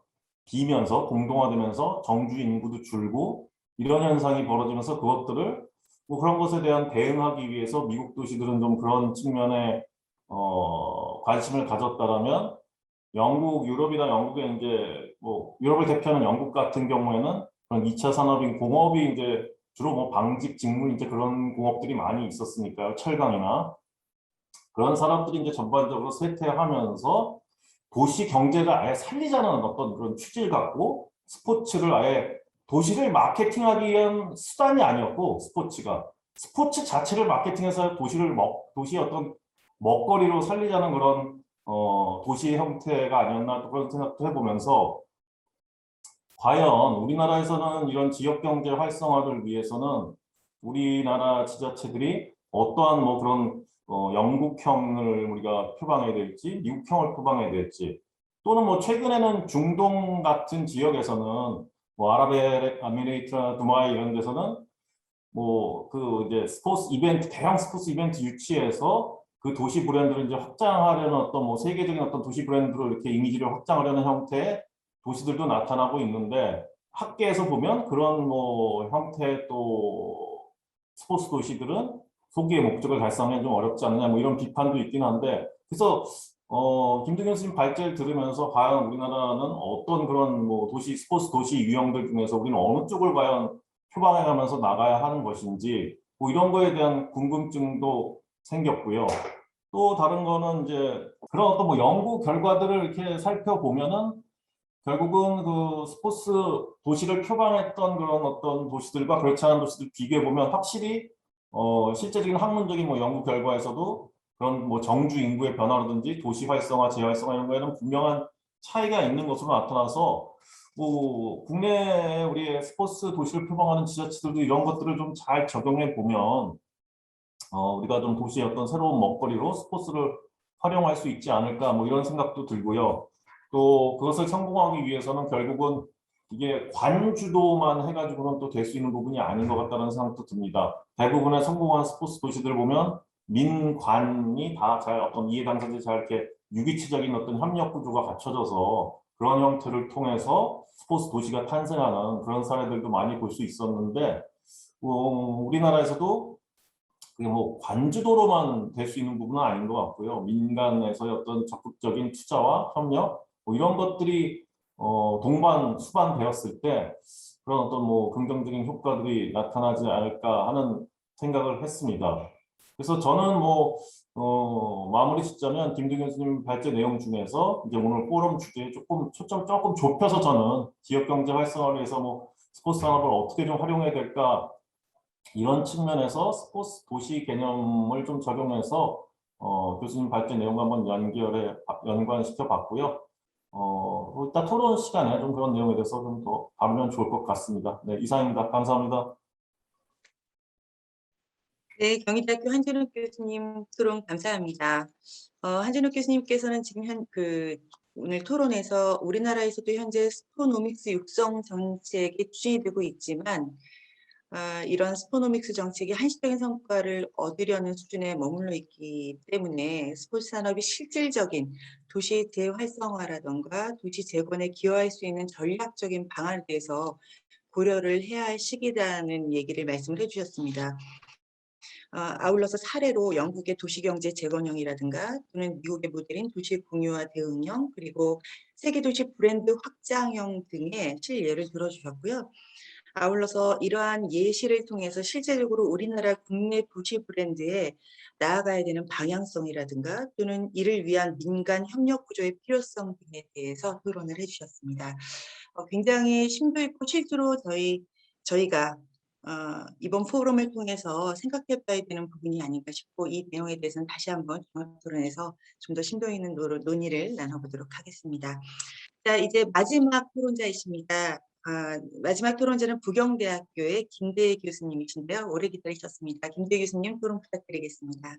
비면서 공동화되면서 정주 인구도 줄고 이런 현상이 벌어지면서 그것들을 뭐 그런 것에 대한 대응하기 위해서 미국 도시들은 좀 그런 측면에 관심을 가졌다라면 유럽이나 영국의 이제 뭐 유럽을 대표하는 영국 같은 경우에는 그런 2차 산업인 공업이 이제 주로 뭐 방직, 직물 이제 그런 공업들이 많이 있었으니까요. 철강이나 그런 산업들이 이제 전반적으로 쇠퇴하면서 도시 경제를 아예 살리자는 어떤 그런 취지를 갖고 스포츠를 아예 도시를 마케팅하기 위한 수단이 아니었고 스포츠 자체를 마케팅해서 도시의 어떤 먹거리로 살리자는 그런 도시의 형태가 아니었나 그런 생각도 해보면서 과연 우리나라에서는 이런 지역경제 활성화를 위해서는 우리나라 지자체들이 어떠한 뭐 그런 영국형을 우리가 표방해야 될지 미국형을 표방해야 될지 또는 뭐 최근에는 중동 같은 지역에서는 뭐 아랍에미레이트나 두바이 이런 데서는 뭐 그 이제 대형 스포츠 이벤트 유치해서 그 도시 브랜드를 이제 확장하려는 어떤 뭐 세계적인 어떤 도시 브랜드로 이렇게 이미지를 확장하려는 형태의 도시들도 나타나고 있는데 학계에서 보면 그런 뭐 형태의 또 스포츠 도시들은 소기의 목적을 달성하기 좀 어렵지 않느냐 뭐 이런 비판도 있긴 한데 그래서 김두경 교수님 발제를 들으면서 과연 우리나라는 어떤 그런 뭐 스포츠 도시 유형들 중에서 우리는 어느 쪽을 과연 표방해가면서 나가야 하는 것인지 뭐 이런 거에 대한 궁금증도 생겼고요. 또 다른 거는 이제 그런 어떤 뭐 연구 결과들을 이렇게 살펴보면은 결국은 그 스포츠 도시를 표방했던 그런 어떤 도시들과 그렇지 않은 도시들 비교해 보면 확실히 실제적인 학문적인 뭐 연구 결과에서도 그런 뭐 정주 인구의 변화라든지 도시 활성화, 재활성화 이런 거에는 분명한 차이가 있는 것으로 나타나서 뭐 국내 우리의 스포츠 도시를 표방하는 지자체들도 이런 것들을 좀 잘 적용해 보면 우리가 좀 도시의 어떤 새로운 먹거리로 스포츠를 활용할 수 있지 않을까 뭐 이런 생각도 들고요. 또 그것을 성공하기 위해서는 결국은 이게 관주도만 해가지고는 또 될 수 있는 부분이 아닌 것 같다는 생각도 듭니다. 대부분의 성공한 스포츠 도시들 보면 민관이 다 잘 어떤 이해 당사자들이 잘 이렇게 유기체적인 어떤 협력 구조가 갖춰져서 그런 형태를 통해서 스포츠 도시가 탄생하는 그런 사례들도 많이 볼 수 있었는데 우리나라에서도 그게 뭐 관주도로만 될 수 있는 부분은 아닌 것 같고요. 민간에서의 어떤 적극적인 투자와 협력 뭐 이런 것들이 동반 수반되었을 때 그런 어떤 뭐 긍정적인 효과들이 나타나지 않을까 하는 생각을 했습니다. 그래서 저는 뭐 마무리 짓자면 김두경 교수님 발제 내용 중에서 이제 오늘 포럼 주제에 초점 조금 좁혀서 저는 지역 경제 활성화를 위해서 뭐 스포츠 산업을 어떻게 좀 활용해야 될까 이런 측면에서 스포츠 도시 개념을 좀 적용해서 교수님 발제 내용 한번 연관시켜 봤고요. 이따 토론 시간에 좀 그런 내용에 대해서 좀 더 다루면 좋을 것 같습니다. 네, 이상입니다. 감사합니다. 네, 경희대학교 한진욱 교수님 토론 감사합니다. 한진욱 교수님께서는 지금 오늘 토론에서 우리나라에서도 현재 스포노믹스 육성 정책이 추진이 되고 있지만 이런 스포노믹스 정책이 한시적인 성과를 얻으려는 수준에 머물러 있기 때문에 스포츠 산업이 실질적인 도시 재활성화라던가 도시 재건에 기여할 수 있는 전략적인 방안에 대해서 고려를 해야 할 시기라는 얘기를 말씀을 해주셨습니다. 아울러서 사례로 영국의 도시경제 재건형이라든가 또는 미국의 모델인 도시 공유화 대응형 그리고 세계도시 브랜드 확장형 등의 실예를 들어주셨고요. 아울러서 이러한 예시를 통해서 실제적으로 우리나라 국내 도시 브랜드에 나아가야 되는 방향성이라든가 또는 이를 위한 민간 협력 구조의 필요성 등에 대해서 토론을 해주셨습니다. 굉장히 심도 있고 실제로 저희가 이번 포럼을 통해서 생각해 봐야 되는 부분이 아닌가 싶고 이 내용에 대해서는 다시 한번 종합 토론에서 좀 더 심도 있는 논의를 나눠보도록 하겠습니다. 자, 이제 마지막 토론자이십니다. 마지막 토론자는 부경대학교의 김대희 교수님이신데요. 오래 기다리셨습니다. 김대희 교수님 토론 부탁드리겠습니다.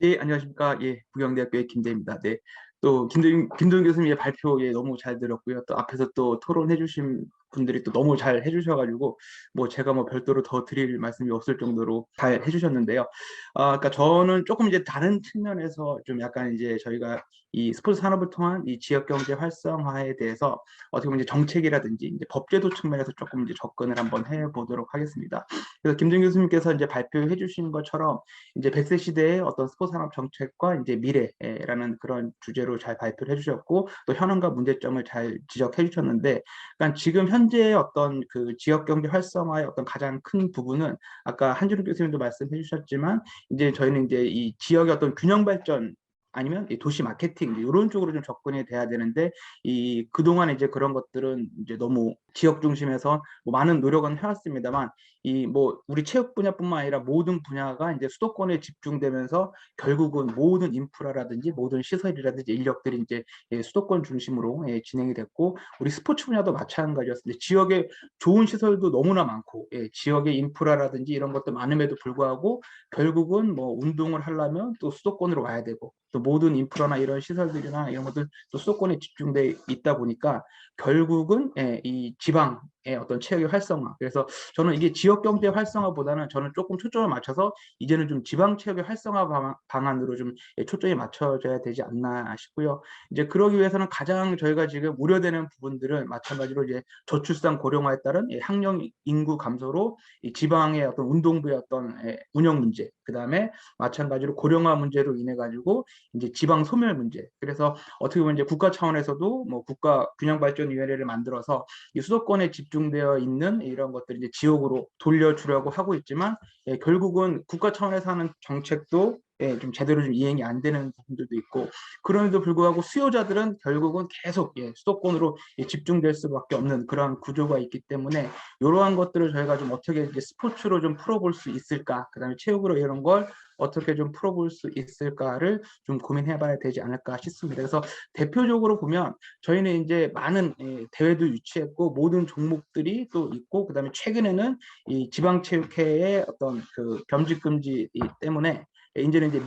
예, 안녕하십니까. 예, 부경대학교의 김대희입니다. 네. 또 김도윤 교수님의 발표 너무 잘 들었고요. 또 앞에서 또 토론해 주신 분들이 또 너무 잘 해주셔가지고 뭐 제가 뭐 별도로 더 드릴 말씀이 없을 정도로 잘 해주셨는데요. 그러니까 저는 조금 이제 다른 측면에서 좀 약간 이제 저희가 이 스포츠 산업을 통한 이 지역 경제 활성화에 대해서 어떻게 보면 이제 정책이라든지 이제 법제도 측면에서 조금 이제 접근을 한번 해보도록 하겠습니다. 그래서 김준 교수님께서 이제 발표해 주신 것처럼 이제 100세 시대의 어떤 스포츠 산업 정책과 이제 미래라는 그런 주제로 잘 발표를 해주셨고 또 현황과 문제점을 잘 지적해 주셨는데, 그러니까 지금 현재의 어떤 그 지역 경제 활성화의 어떤 가장 큰 부분은 아까 한준욱 교수님도 말씀해 주셨지만 이제 저희는 이제 이 지역의 어떤 균형 발전 아니면 이 도시 마케팅 이런 쪽으로 좀 접근이 돼야 되는데 이 그동안 이제 그런 것들은 이제 너무 지역 중심에서 뭐 많은 노력은 해왔습니다만 이 뭐 우리 체육 분야뿐만 아니라 모든 분야가 이제 수도권에 집중되면서 결국은 모든 인프라라든지 모든 시설이라든지 인력들이 이제 수도권 중심으로 진행이 됐고 우리 스포츠 분야도 마찬가지였습니다. 지역에 좋은 시설도 너무나 많고 지역의 인프라라든지 이런 것도 많음에도 불구하고 결국은 뭐 운동을 하려면 또 수도권으로 와야 되고 또 모든 인프라나 이런 시설들이나 이런 것들 또 수도권에 집중돼 있다 보니까 결국은 이 지방 어떤 체육의 활성화. 그래서 저는 이게 지역 경제 활성화보다는 저는 조금 초점을 맞춰서 이제는 좀 지방 체육의 활성화 방안으로 좀 초점이 맞춰져야 되지 않나 싶고요. 이제 그러기 위해서는 가장 저희가 지금 우려되는 부분들은 마찬가지로 이제 저출산 고령화에 따른 학령 인구 감소로 이 지방의 어떤 운동부의 어떤 운영 문제, 그 다음에 마찬가지로 고령화 문제로 인해 가지고 이제 지방 소멸 문제. 그래서 어떻게 보면 이제 국가 차원에서도 뭐 국가 균형발전위원회를 만들어서 이 수도권에 집중되어 있는 이런 것들을 이제 지역으로 돌려주려고 하고 있지만 결국은 국가 차원에서 하는 정책도 좀 제대로 좀 이행이 안 되는 부분들도 있고, 그럼에도 불구하고 수요자들은 결국은 계속 수도권으로 집중될 수밖에 없는 그런 구조가 있기 때문에 이러한 것들을 저희가 좀 어떻게 이제 스포츠로 좀 풀어볼 수 있을까, 그다음에 체육으로 이런 걸 어떻게 좀 풀어볼 수 있을까를 좀 고민해봐야 되지 않을까 싶습니다. 그래서 대표적으로 보면 저희는 이제 많은 대회도 유치했고 모든 종목들이 또 있고, 그다음에 최근에는 이 지방체육회의 어떤 그 겸직 금지 때문에 이제는 이제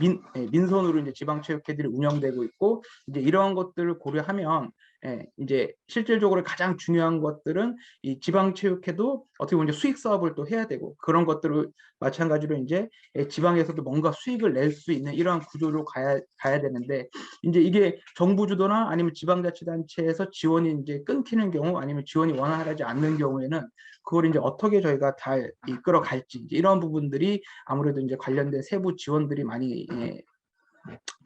민선으로 이제 지방체육회들이 운영되고 있고, 이제 이러한 것들을 고려하면 이제 실질적으로 가장 중요한 것들은 이 지방체육회도 어떻게 보면 이제 수익 사업을 또 해야 되고, 그런 것들을 마찬가지로 이제 지방에서도 뭔가 수익을 낼 수 있는 이러한 구조로 가야 되는데, 이제 이게 정부 주도나 아니면 지방자치단체에서 지원이 이제 끊기는 경우, 아니면 지원이 원활하지 않는 경우에는 그걸 이제 어떻게 저희가 잘 이끌어 갈지, 이제 이런 부분들이 아무래도 이제 관련된 세부 지원들이 많이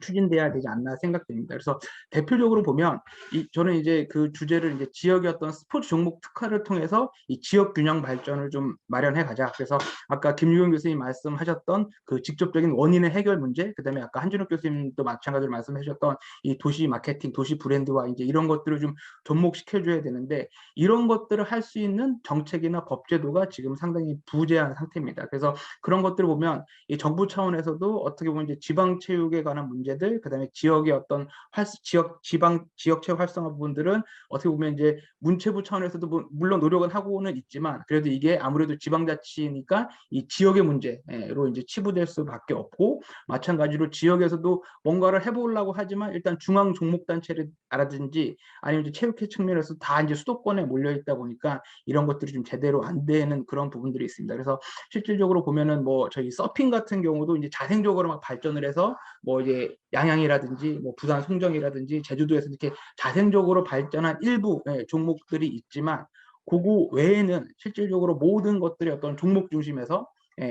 추진돼야 되지 않나 생각됩니다. 그래서 대표적으로 보면 저는 이제 그 주제를 이제 지역의 어떤 스포츠 종목 특화를 통해서 이 지역 균형 발전을 좀 마련해 가자. 그래서 아까 김유경 교수님 말씀하셨던 그 직접적인 원인의 해결 문제, 그다음에 아까 한준욱 교수님도 마찬가지로 말씀해 주셨던 이 도시 마케팅, 도시 브랜드화, 이제 이런 것들을 좀 접목시켜 줘야 되는데, 이런 것들을 할 수 있는 정책이나 법제도가 지금 상당히 부재한 상태입니다. 그래서 그런 것들을 보면 이 정부 차원에서도 어떻게 보면 이제 지방 체육에 관한 문제들, 그다음에 지역의 어떤 지역 체육 활성화 부분들은 어떻게 보면 이제 문체부 차원에서도 물론 노력은 하고는 있지만, 그래도 이게 아무래도 지방자치니까 이 지역의 문제로 이제 치부될 수밖에 없고, 마찬가지로 지역에서도 뭔가를 해보려고 하지만 일단 중앙 종목단체라든지 아니면 이제 체육회 측면에서 다 이제 수도권에 몰려 있다 보니까 이런 것들이 좀 제대로 안 되는 그런 부분들이 있습니다. 그래서 실질적으로 보면은 뭐 저희 서핑 같은 경우도 이제 자생적으로 막 발전을 해서 뭐 이제 양양이라든지 뭐 부산 송정이라든지 제주도에서 이렇게 자생적으로 발전한 일부 종목들이 있지만, 그거 외에는 실질적으로 모든 것들이 어떤 종목 중심에서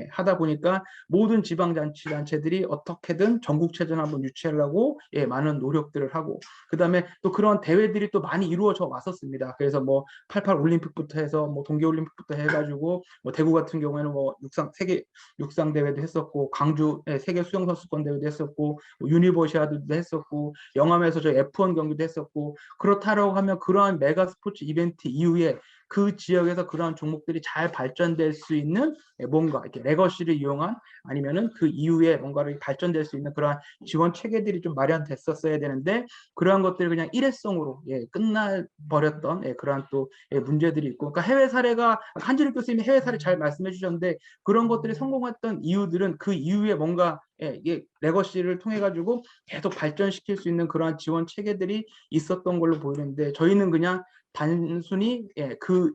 하다 보니까 모든 지방자치단체들이 어떻게든 전국체전 한번 유치하려고 많은 노력들을 하고, 그 다음에 또 그런 대회들이 또 많이 이루어져 왔었습니다. 그래서 뭐 88 올림픽부터 해서 뭐 동계올림픽부터 해가지고 뭐 대구 같은 경우에는 뭐 세계 육상 대회도 했었고, 광주 세계 수영선수권 대회도 했었고, 뭐 유니버시아드도 했었고, 영암에서 저 F1 경기도 했었고, 그렇다라고 하면 그러한 메가 스포츠 이벤트 이후에 그 지역에서 그러한 종목들이 잘 발전될 수 있는 뭔가 이렇게 레거시를 이용한, 아니면은 그 이후에 뭔가를 발전될 수 있는 그러한 지원 체계들이 좀 마련됐었어야 되는데, 그러한 것들이 그냥 일회성으로 끝나버렸던 그러한 또 문제들이 있고, 그러니까 해외 사례가 한진욱 교수님이 해외 사례 잘 말씀해 주셨는데, 그런 것들이 성공했던 이유들은 그 이후에 뭔가 이게 레거시를 통해 가지고 계속 발전시킬 수 있는 그러한 지원 체계들이 있었던 걸로 보이는데, 저희는 그냥 단순히 그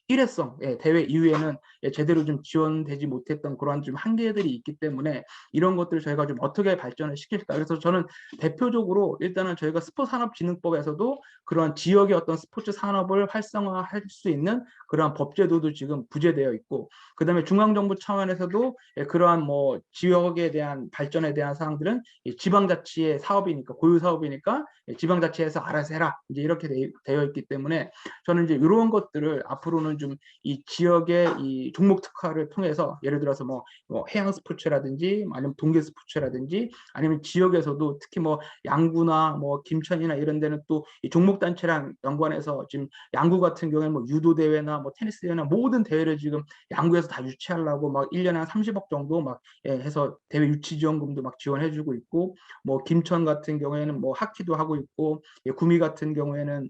일회성 대회 이후에는 제대로 좀 지원되지 못했던 그러한 좀 한계들이 있기 때문에 이런 것들을 저희가 좀 어떻게 발전을 시킬까. 그래서 저는 대표적으로 일단은 저희가 스포츠산업진흥법에서도 그러한 지역의 어떤 스포츠 산업을 활성화할 수 있는 그러한 법제도도 지금 부재되어 있고, 그다음에 중앙정부 차원에서도 그러한 뭐 지역에 대한 발전에 대한 사항들은 지방자치의 사업이니까, 고유 사업이니까 지방자치에서 알아서 해라, 이제 이렇게 되어 있기 때문에 저는 이제 이런 것들을 앞으로는 좀 이 지역의 이 종목 특화를 통해서, 예를 들어서 뭐 해양 스포츠라든지 아니면 동계 스포츠라든지, 아니면 지역에서도 특히 뭐 양구나 뭐 김천이나 이런 데는 또 이 종목 단체랑 연관해서 지금 양구 같은 경우에는 뭐 유도 대회나 뭐 테니스 대회나 모든 대회를 지금 양구에서 다 유치하려고 막 1년에 한 30억 정도 막 해서 대회 유치 지원금도 막 지원해주고 있고, 뭐 김천 같은 경우에는 뭐 하키도 하고 있고, 구미 같은 경우에는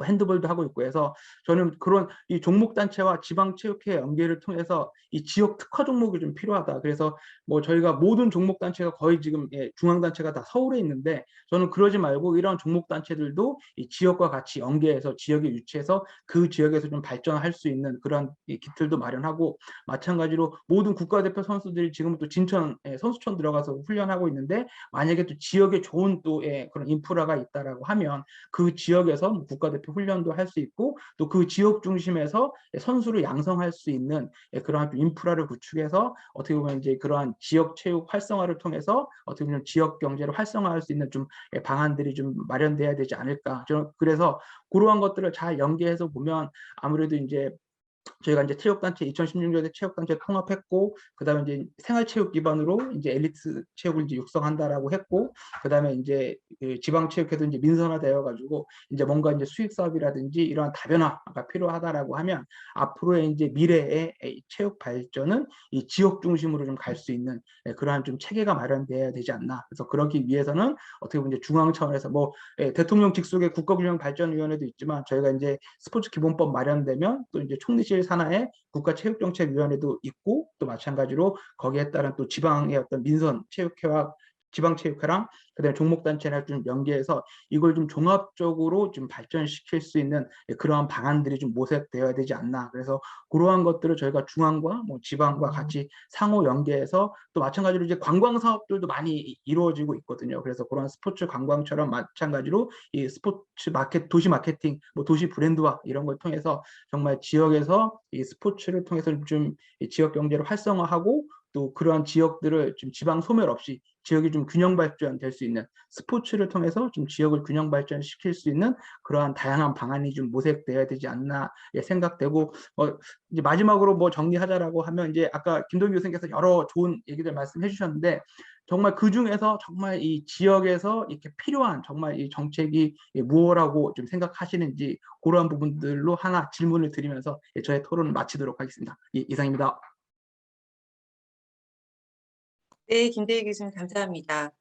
핸드볼도 하고 있고 해서 저는 그런 이 종목단체와 지방체육회 연계를 통해서 이 지역 특화 종목이 좀 필요하다. 그래서 뭐 저희가 모든 종목단체가 거의 지금 중앙단체가 다 서울에 있는데 저는 그러지 말고 이런 종목단체들도 이 지역과 같이 연계해서 지역에 유치해서 그 지역에서 좀 발전할 수 있는 그런 기틀도 마련하고 마찬가지로 모든 국가대표 선수들이 지금 또 진천 선수촌 들어가서 훈련하고 있는데 만약에 또 지역에 좋은 또 그런 인프라가 있다라고 하면 그 지역에서 뭐 국가대표 훈련도 할 수 있고 또 그 지역 중심에서 선수를 양성할 수 있는 그러한 인프라를 구축해서 어떻게 보면 이제 그러한 지역 체육 활성화를 통해서 어떻게 보면 지역 경제를 활성화할 수 있는 좀 방안들이 좀 마련돼야 되지 않을까. 저는 그래서 그러한 것들을 잘 연계해서 보면 아무래도 이제 저희가 이제 체육단체 2016년에 체육단체 통합했고 그다음에 이제 생활체육 기반으로 이제 엘리트 체육을 이제 육성한다라고 했고 그다음에 이제 그 지방체육회도 이제 민선화되어 가지고 이제 뭔가 이제 수익 사업이라든지 이러한 다변화가 필요하다라고 하면 앞으로의 이제 미래의 체육 발전은 이 지역 중심으로 좀 갈 수 있는 그러한 좀 체계가 마련돼야 되지 않나. 그래서 그러기 위해서는 어떻게 보면 이제 중앙 차원에서 뭐 대통령 직속의 국가균형발전위원회도 있지만 저희가 이제 스포츠 기본법 마련되면 또 이제 총리실 산하에 국가체육정책위원회도 있고 또 마찬가지로 거기에 따른 또 지방의 어떤 민선 체육회와 지방체육회랑 그다음에 종목단체를 좀 연계해서 이걸 좀 종합적으로 좀 발전시킬 수 있는 그러한 방안들이 좀 모색되어야 되지 않나. 그래서 그러한 것들을 저희가 중앙과 뭐 지방과 같이 상호 연계해서 또 마찬가지로 이제 관광 사업들도 많이 이루어지고 있거든요. 그래서 그런 스포츠 관광처럼 마찬가지로 이 스포츠 마켓, 도시 마케팅, 뭐 도시 브랜드화 이런 걸 통해서 정말 지역에서 이 스포츠를 통해서 좀 지역 경제를 활성화하고 또 그러한 지역들을 좀 지방 소멸 없이 지역이 좀 균형 발전될 수 있는 스포츠를 통해서 좀 지역을 균형 발전시킬 수 있는 그러한 다양한 방안이 좀 모색돼야 되지 않나 생각되고 이제 마지막으로 뭐 정리하자라고 하면 이제 아까 김동규 교수님께서 여러 좋은 얘기들 말씀해 주셨는데 정말 그 중에서 정말 이 지역에서 이렇게 필요한 정말 이 정책이 무엇라고 좀 생각하시는지 그러한 부분들로 하나 질문을 드리면서 저의 토론을 마치도록 하겠습니다. 이상입니다. 네, 김대희 교수님 감사합니다.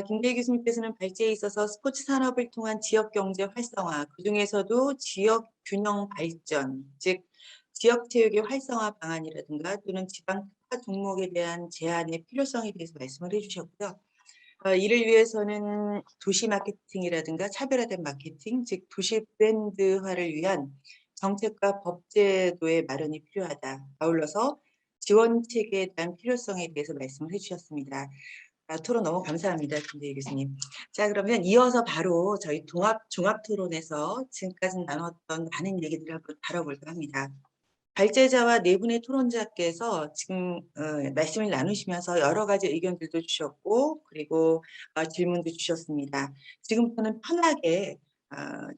김대희 교수님께서는 발제에 있어서 스포츠 산업을 통한 지역 경제 활성화, 그중에서도 지역 균형 발전, 즉 지역 체육의 활성화 방안이라든가 또는 지방 특화 종목에 대한 제안의 필요성에 대해서 말씀을 해주셨고요. 이를 위해서는 도시 마케팅이라든가 차별화된 마케팅, 즉 도시 브랜드화를 위한 정책과 법제도의 마련이 필요하다. 아울러서 지원 체계에 대한 필요성에 대해서 말씀을 해주셨습니다. 토론 너무 감사합니다, 김대희 교수님. 자, 그러면 이어서 바로 저희 종합 토론에서 지금까지 나눴던 많은 얘기들을 한번 다뤄볼까 합니다. 발제자와 네 분의 토론자께서 지금 말씀을 나누시면서 여러 가지 의견들도 주셨고 그리고 질문도 주셨습니다. 지금부터는 편하게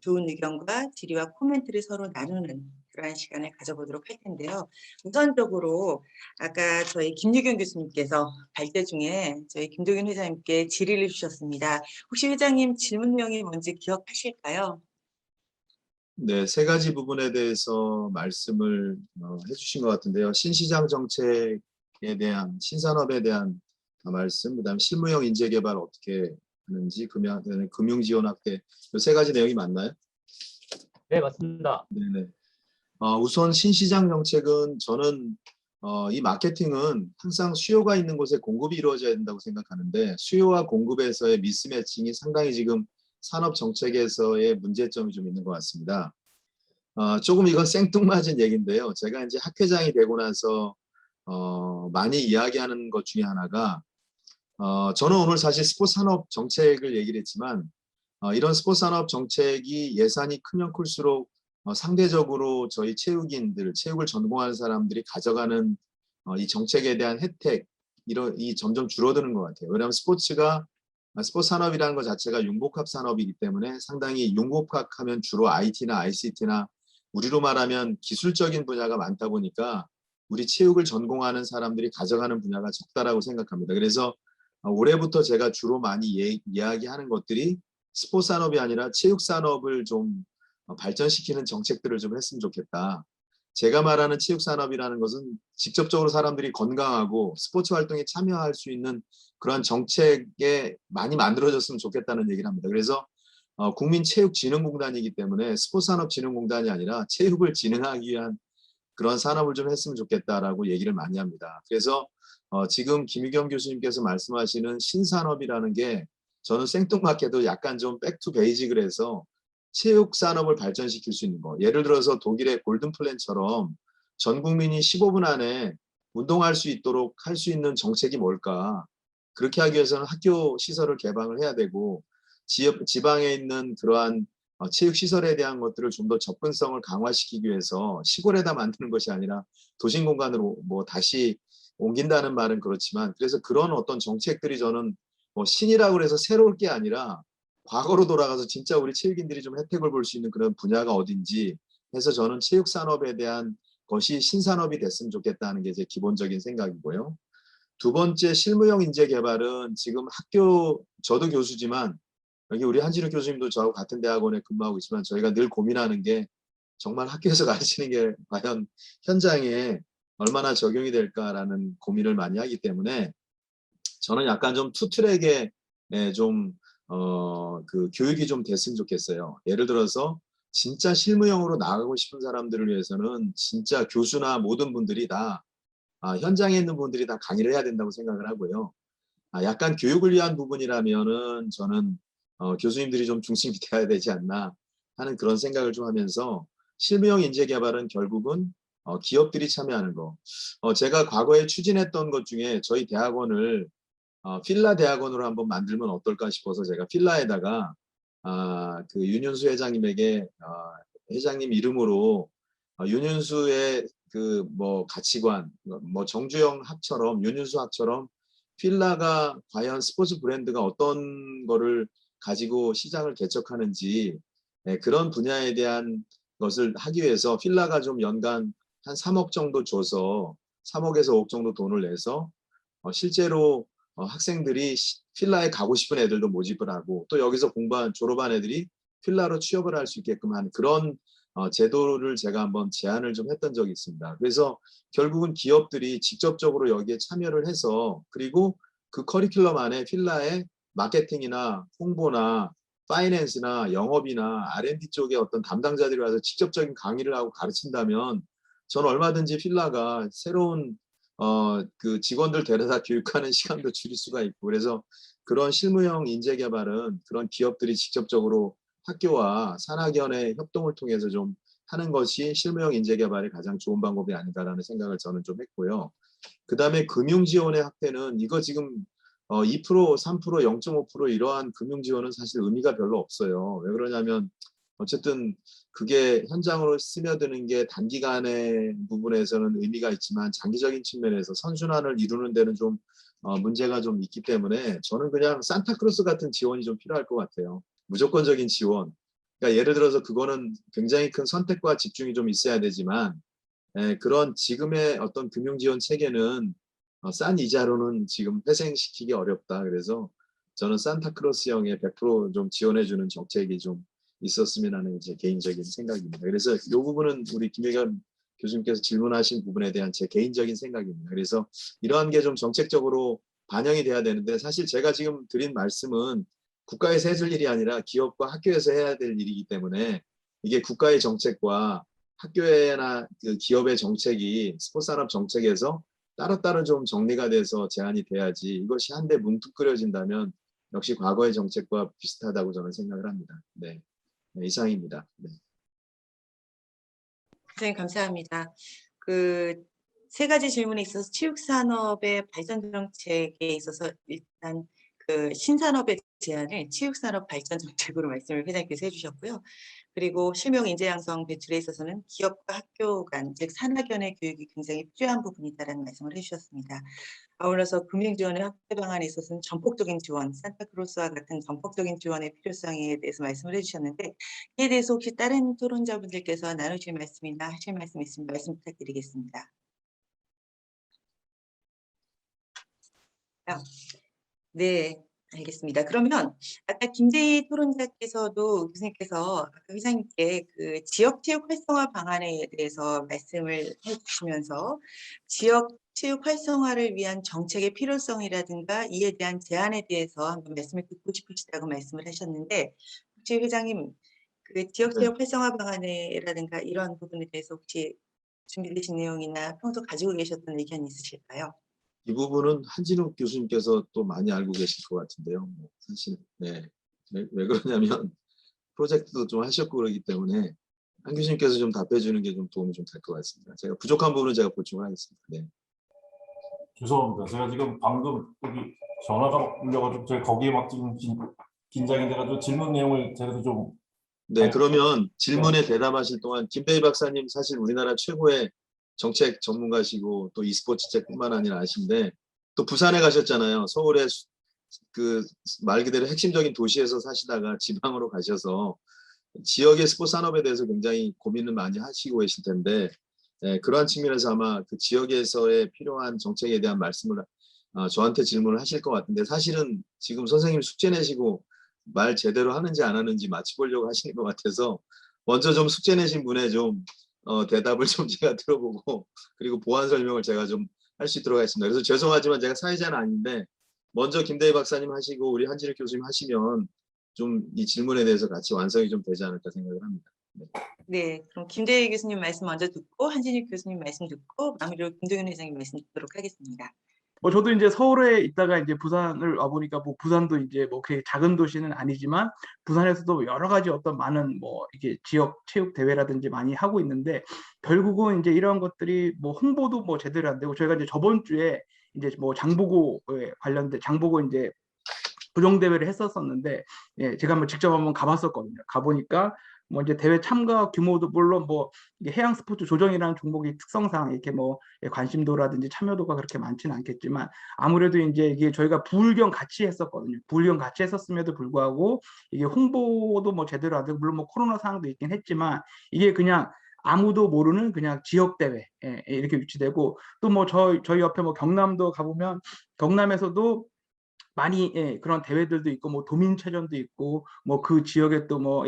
좋은 의견과 질의와 코멘트를 서로 나누는 그러한 시간을 가져보도록 할 텐데요. 우선적으로 아까 저희 김유경 교수님께서 발제 중에 저희 김동윤 회장님께 질의를 주셨습니다. 혹시 회장님 질문명이 뭔지 기억하실까요? 네, 세 가지 부분에 대해서 말씀을 해주신 것 같은데요. 신시장 정책에 대한, 신산업에 대한 말씀, 그다음 실무형 인재개발 어떻게 하는지, 금융지원 확대, 이 세 가지 내용이 맞나요? 네, 맞습니다. 네네. 우선 신시장 정책은 저는 이 마케팅은 항상 수요가 있는 곳에 공급이 이루어져야 된다고 생각하는데 수요와 공급에서의 미스매칭이 상당히 지금 산업 정책에서의 문제점이 좀 있는 것 같습니다. 조금 이건 생뚱맞은 얘기인데요. 제가 이제 학회장이 되고 나서 많이 이야기하는 것 중에 하나가 저는 오늘 사실 스포츠 산업 정책을 얘기를 했지만 이런 스포츠 산업 정책이 예산이 크면 클수록 상대적으로 저희 체육인들, 체육을 전공하는 사람들이 가져가는 이 정책에 대한 혜택, 이 점점 줄어드는 것 같아요. 왜냐하면 스포츠 산업이라는 것 자체가 융복합 산업이기 때문에 상당히 융복합하면 주로 IT나 ICT나 우리로 말하면 기술적인 분야가 많다 보니까 우리 체육을 전공하는 사람들이 가져가는 분야가 적다라고 생각합니다. 그래서 올해부터 제가 주로 많이 이야기하는 것들이 스포츠 산업이 아니라 체육 산업을 좀 발전시키는 정책들을 좀 했으면 좋겠다. 제가 말하는 체육 산업이라는 것은 직접적으로 사람들이 건강하고 스포츠 활동에 참여할 수 있는 그런 정책에 많이 만들어졌으면 좋겠다는 얘기를 합니다. 그래서 국민체육진흥공단이기 때문에 스포츠산업진흥공단이 아니라 체육을 진흥하기 위한 그런 산업을 좀 했으면 좋겠다라고 얘기를 많이 합니다. 그래서 지금 김유경 교수님께서 말씀하시는 신산업이라는 게 저는 생뚱맞게도 약간 좀 백투 베이직을 해서 체육 산업을 발전시킬 수 있는 거. 예를 들어서 독일의 골든 플랜처럼 전 국민이 15분 안에 운동할 수 있도록 할 수 있는 정책이 뭘까? 그렇게 하기 위해서는 학교 시설을 개방을 해야 되고 지방에 있는 그러한 체육 시설에 대한 것들을 좀 더 접근성을 강화시키기 위해서 시골에다 만드는 것이 아니라 도심 공간으로 뭐 다시 옮긴다는 말은 그렇지만 그래서 그런 어떤 정책들이 저는 뭐 신이라고 해서 새로울 게 아니라 과거로 돌아가서 진짜 우리 체육인들이 좀 혜택을 볼 수 있는 그런 분야가 어딘지 해서 저는 체육 산업에 대한 것이 신산업이 됐으면 좋겠다는 게 제 기본적인 생각이고요. 두 번째 실무형 인재 개발은 지금 저도 교수지만 여기 우리 한진욱 교수님도 저하고 같은 대학원에 근무하고 있지만 저희가 늘 고민하는 게 정말 학교에서 가르치는 게 과연 현장에 얼마나 적용이 될까라는 고민을 많이 하기 때문에 저는 약간 좀 투트랙에 그 교육이 좀 됐으면 좋겠어요. 예를 들어서 진짜 실무형으로 나가고 싶은 사람들을 위해서는 진짜 교수나 모든 분들이 다 현장에 있는 분들이 다 강의를 해야 된다고 생각을 하고요. 약간 교육을 위한 부분이라면은 저는 교수님들이 좀 중심이 돼야 되지 않나 하는 그런 생각을 좀 하면서 실무형 인재 개발은 결국은 기업들이 참여하는 거. 제가 과거에 추진했던 것 중에 저희 대학원을 필라 대학원으로 한번 만들면 어떨까 싶어서 제가 필라에다가 그 윤윤수 회장님에게 회장님 이름으로 윤윤수의 그 뭐 가치관, 뭐 정주영 학처럼 윤윤수 학처럼 필라가 과연 스포츠 브랜드가 어떤 거를 가지고 시장을 개척하는지 그런 분야에 대한 것을 하기 위해서 필라가 좀 연간 한 3억 정도 줘서 3억에서 5억 정도 돈을 내서 실제로 학생들이 필라에 가고 싶은 애들도 모집을 하고 또 여기서 졸업한 애들이 필라로 취업을 할 수 있게끔 하는 그런 제도를 제가 한번 제안을 좀 했던 적이 있습니다. 그래서 결국은 기업들이 직접적으로 여기에 참여를 해서 그리고 그 커리큘럼 안에 필라의 마케팅이나 홍보나 파이낸스나 영업이나 R&D 쪽에 어떤 담당자들이 와서 직접적인 강의를 하고 가르친다면 저는 얼마든지 필라가 새로운 그 직원들 데려다 교육하는 시간도 줄일 수가 있고 그래서 그런 실무형 인재 개발은 그런 기업들이 직접적으로 학교와 산학연의 협동을 통해서 좀 하는 것이 실무형 인재 개발의 가장 좋은 방법이 아닌가라는 생각을 저는 좀 했고요. 그 다음에 금융지원의 확대는 이거 지금 2%, 3%, 0.5% 이러한 금융지원은 사실 의미가 별로 없어요. 왜 그러냐면 어쨌든 그게 현장으로 스며드는 게 단기간의 부분에서는 의미가 있지만 장기적인 측면에서 선순환을 이루는 데는 좀 문제가 좀 있기 때문에 저는 그냥 산타크로스 같은 지원이 좀 필요할 것 같아요. 무조건적인 지원. 그러니까 예를 들어서 그거는 굉장히 큰 선택과 집중이 좀 있어야 되지만 그런 지금의 어떤 금융지원 체계는 싼 이자로는 지금 회생시키기 어렵다. 그래서 저는 산타크로스형의 100% 좀 지원해주는 정책이 좀 있었으면 하는 제 개인적인 생각입니다. 그래서 이 부분은 우리 김혜겸 교수님께서 질문하신 부분에 대한 제 개인적인 생각입니다. 그래서 이러한 게 좀 정책적으로 반영이 돼야 되는데 사실 제가 지금 드린 말씀은 국가에서 해줄 일이 아니라 기업과 학교에서 해야 될 일이기 때문에 이게 국가의 정책과 학교나 그 기업의 정책이 스포츠 산업 정책에서 따로따로 좀 정리가 돼서 제안이 돼야지 이것이 한데 뭉툭그려진다면 역시 과거의 정책과 비슷하다고 저는 생각을 합니다. 네, 이상입니다. 네. 선생님 감사합니다. 그 세 가지 질문에 있어서 체육산업의 발전 정책에 있어서 일단 그 신산업의 제안을 체육산업 발전 정책으로 말씀을 회장님께서 해주셨고요. 그리고 실무형 인재 양성 배출에 있어서는 기업과 학교 간, 즉 산학연의 교육이 굉장히 필요한 부분이다라는 말씀을 해주셨습니다. 아울러서 금융지원의 확대 방안에 있어서는 전폭적인 지원, 산타크로스와 같은 전폭적인 지원의 필요성에 대해서 말씀을 해주셨는데 이에 대해서 혹시 다른 토론자분들께서 나누실 말씀이나 하실 말씀 있으면 말씀 부탁드리겠습니다. 네, 알겠습니다. 그러면 아까 김재희 토론자께서도 교수님께서 아까 회장님께 그 지역체육 활성화 방안에 대해서 말씀을 해주시면서 지역체육 활성화를 위한 정책의 필요성이라든가 이에 대한 제안에 대해서 한번 말씀을 듣고 싶으시다고 말씀을 하셨는데 혹시 회장님 그 지역체육 활성화 방안이라든가 이런 부분에 대해서 혹시 준비되신 내용이나 평소 가지고 계셨던 의견이 있으실까요? 이 부분은 한진욱 교수님께서 또 많이 알고 계실 것 같은데요. 뭐 사실 네. 왜 그러냐면 프로젝트도 좀 하셨고 그러기 때문에 한 교수님께서 좀 답해 주는 게 좀 도움이 좀 될 것 같습니다. 제가 부족한 부분은 제가 보충하겠습니다. 네. 죄송합니다. 제가 지금 방금 여기 전화가 울려가지고 제가 거기에 막 지금 긴장이 돼가지고 질문 내용을 제가 좀 네, 그러면 질문에 대답하실 동안 김대희 박사님 사실 우리나라 최고의 정책 전문가시고 또 e스포츠책뿐만 아니라 아신데 또 부산에 가셨잖아요. 서울의 그 말 그대로 핵심적인 도시에서 사시다가 지방으로 가셔서 지역의 스포츠 산업에 대해서 굉장히 고민을 많이 하시고 계실 텐데 그러한 측면에서 아마 그 지역에서의 필요한 정책에 대한 말씀을 저한테 질문을 하실 것 같은데 사실은 지금 선생님 숙제 내시고 말 제대로 하는지 안 하는지 맞춰보려고 하시는 것 같아서 먼저 좀 숙제 내신 분의 좀 대답을 좀 제가 들어보고 그리고 보완 설명을 제가 좀 할 수 있도록 하겠습니다. 그래서 죄송하지만 제가 사회자는 아닌데 먼저 김대희 박사님 하시고 우리 한진욱 교수님 하시면 좀 이 질문에 대해서 같이 완성이 좀 되지 않을까 생각을 합니다. 네. 네, 그럼 김대희 교수님 말씀 먼저 듣고 한진욱 교수님 말씀 듣고 마무리로 김동현 회장님 말씀 듣도록 하겠습니다. 뭐 저도 이제 서울에 있다가 이제 부산을 와 보니까 뭐 부산도 이제 뭐 그렇게 작은 도시는 아니지만 부산에서도 여러 가지 어떤 많은 뭐 이게 지역 체육 대회라든지 많이 하고 있는데 결국은 이제 이런 것들이 뭐 홍보도 뭐 제대로 안 되고 저희가 이제 저번 주에 이제 뭐 장보고에 관련된 장보고 이제 부정 대회를 했었었는데 예, 제가 한번 직접 한번 가봤었거든요. 가보니까 뭐 이제 대회 참가 규모도 물론 뭐 이게 해양 스포츠 조정이라는 종목의 특성상 이렇게 뭐 관심도라든지 참여도가 그렇게 많지는 않겠지만 아무래도 이제 이게 저희가 부울경 같이 했었거든요. 부울경 같이 했었음에도 불구하고 이게 홍보도 뭐 제대로 안 되고 물론 뭐 코로나 상황도 있긴 했지만 이게 그냥 아무도 모르는 그냥 지역 대회 이렇게 유치되고 또 뭐 저희 옆에 뭐 경남도 가보면 경남에서도 많이 그런 대회들도 있고 뭐 도민체전도 있고 뭐 그 지역에 또 뭐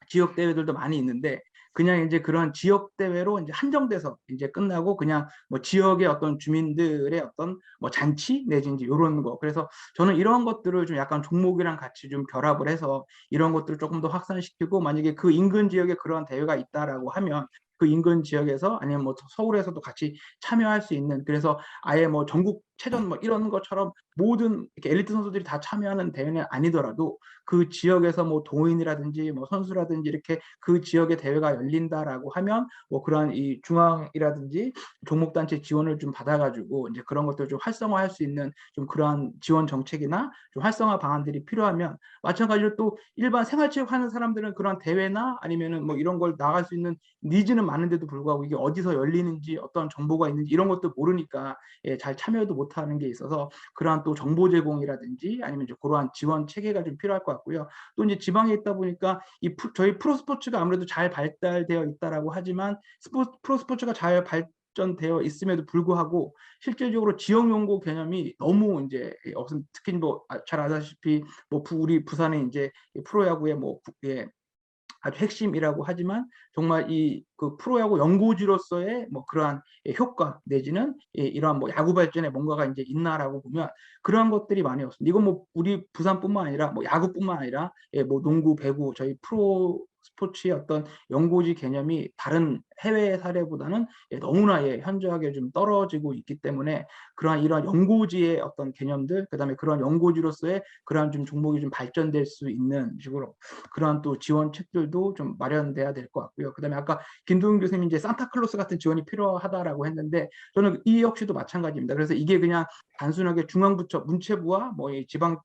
지역 대회들도 많이 있는데 그냥 이제 그런 지역 대회로 이제 한정돼서 이제 끝나고 그냥 뭐 지역의 어떤 주민들의 어떤 뭐 잔치 내지 이제 이런 거. 그래서 저는 이런 것들을 좀 약간 종목이랑 같이 좀 결합을 해서 이런 것들을 조금 더 확산시키고 만약에 그 인근 지역에 그런 대회가 있다라고 하면 그 인근 지역에서 아니면 뭐 서울에서도 같이 참여할 수 있는 그래서 아예 뭐 전국체전 뭐 이런 것처럼 모든 이렇게 엘리트 선수들이 다 참여하는 대회는 아니더라도 그 지역에서 뭐 동호인이라든지 뭐 선수라든지 이렇게 그 지역의 대회가 열린다라고 하면 뭐 그러한 이 중앙이라든지 종목단체 지원을 좀 받아가지고 이제 그런 것들을 좀 활성화할 수 있는 좀 그러한 지원 정책이나 좀 활성화 방안들이 필요하면 마찬가지로 또 일반 생활체육 하는 사람들은 그런 대회나 아니면은 뭐 이런 걸 나갈 수 있는 니즈는 많은데도 불구하고 이게 어디서 열리는지 어떤 정보가 있는지 이런 것도 모르니까 잘 참여도 못하는 게 있어서 그러한 또 정보 제공이라든지 아니면 이제 그러한 지원 체계가 좀 필요할 것 같고요. 또 이제 지방에 있다 보니까 저희 프로스포츠가 아무래도 잘 발달되어 있다라고 하지만 프로스포츠가 잘 발전되어 있음에도 불구하고 실질적으로 지역 연구 개념이 너무 이제 없음 특히 뭐 잘 아다시피 뭐 우리 부산에 이제 프로야구의 뭐 아주 핵심이라고 하지만 정말 이 그 프로야구 연고지로서의 뭐 그러한 효과 내지는 이러한 뭐 야구 발전에 뭔가가 이제 있나라고 보면 그러한 것들이 많이 없습니다. 이건 뭐 우리 부산뿐만 아니라 뭐 야구뿐만 아니라 뭐 농구, 배구 저희 프로 스포츠의 어떤 연고지 개념이 다른 해외 사례보다는 너무나 현저하게 좀 떨어지고 있기 때문에 그러한 이러한 연고지의 어떤 개념들 그다음에 그러한 연고지로서의 그러한 좀 종목이 좀 발전될 수 있는 식으로 그러한 또 지원책들도 좀 마련돼야 될 것 같고요. 그다음에 아까 김동윤 교수님이 이제 산타클로스 같은 지원이 필요하다라고 했는데 저는 이 역시도 마찬가지입니다. 그래서 이게 그냥 단순하게 중앙부처 문체부와 뭐 지방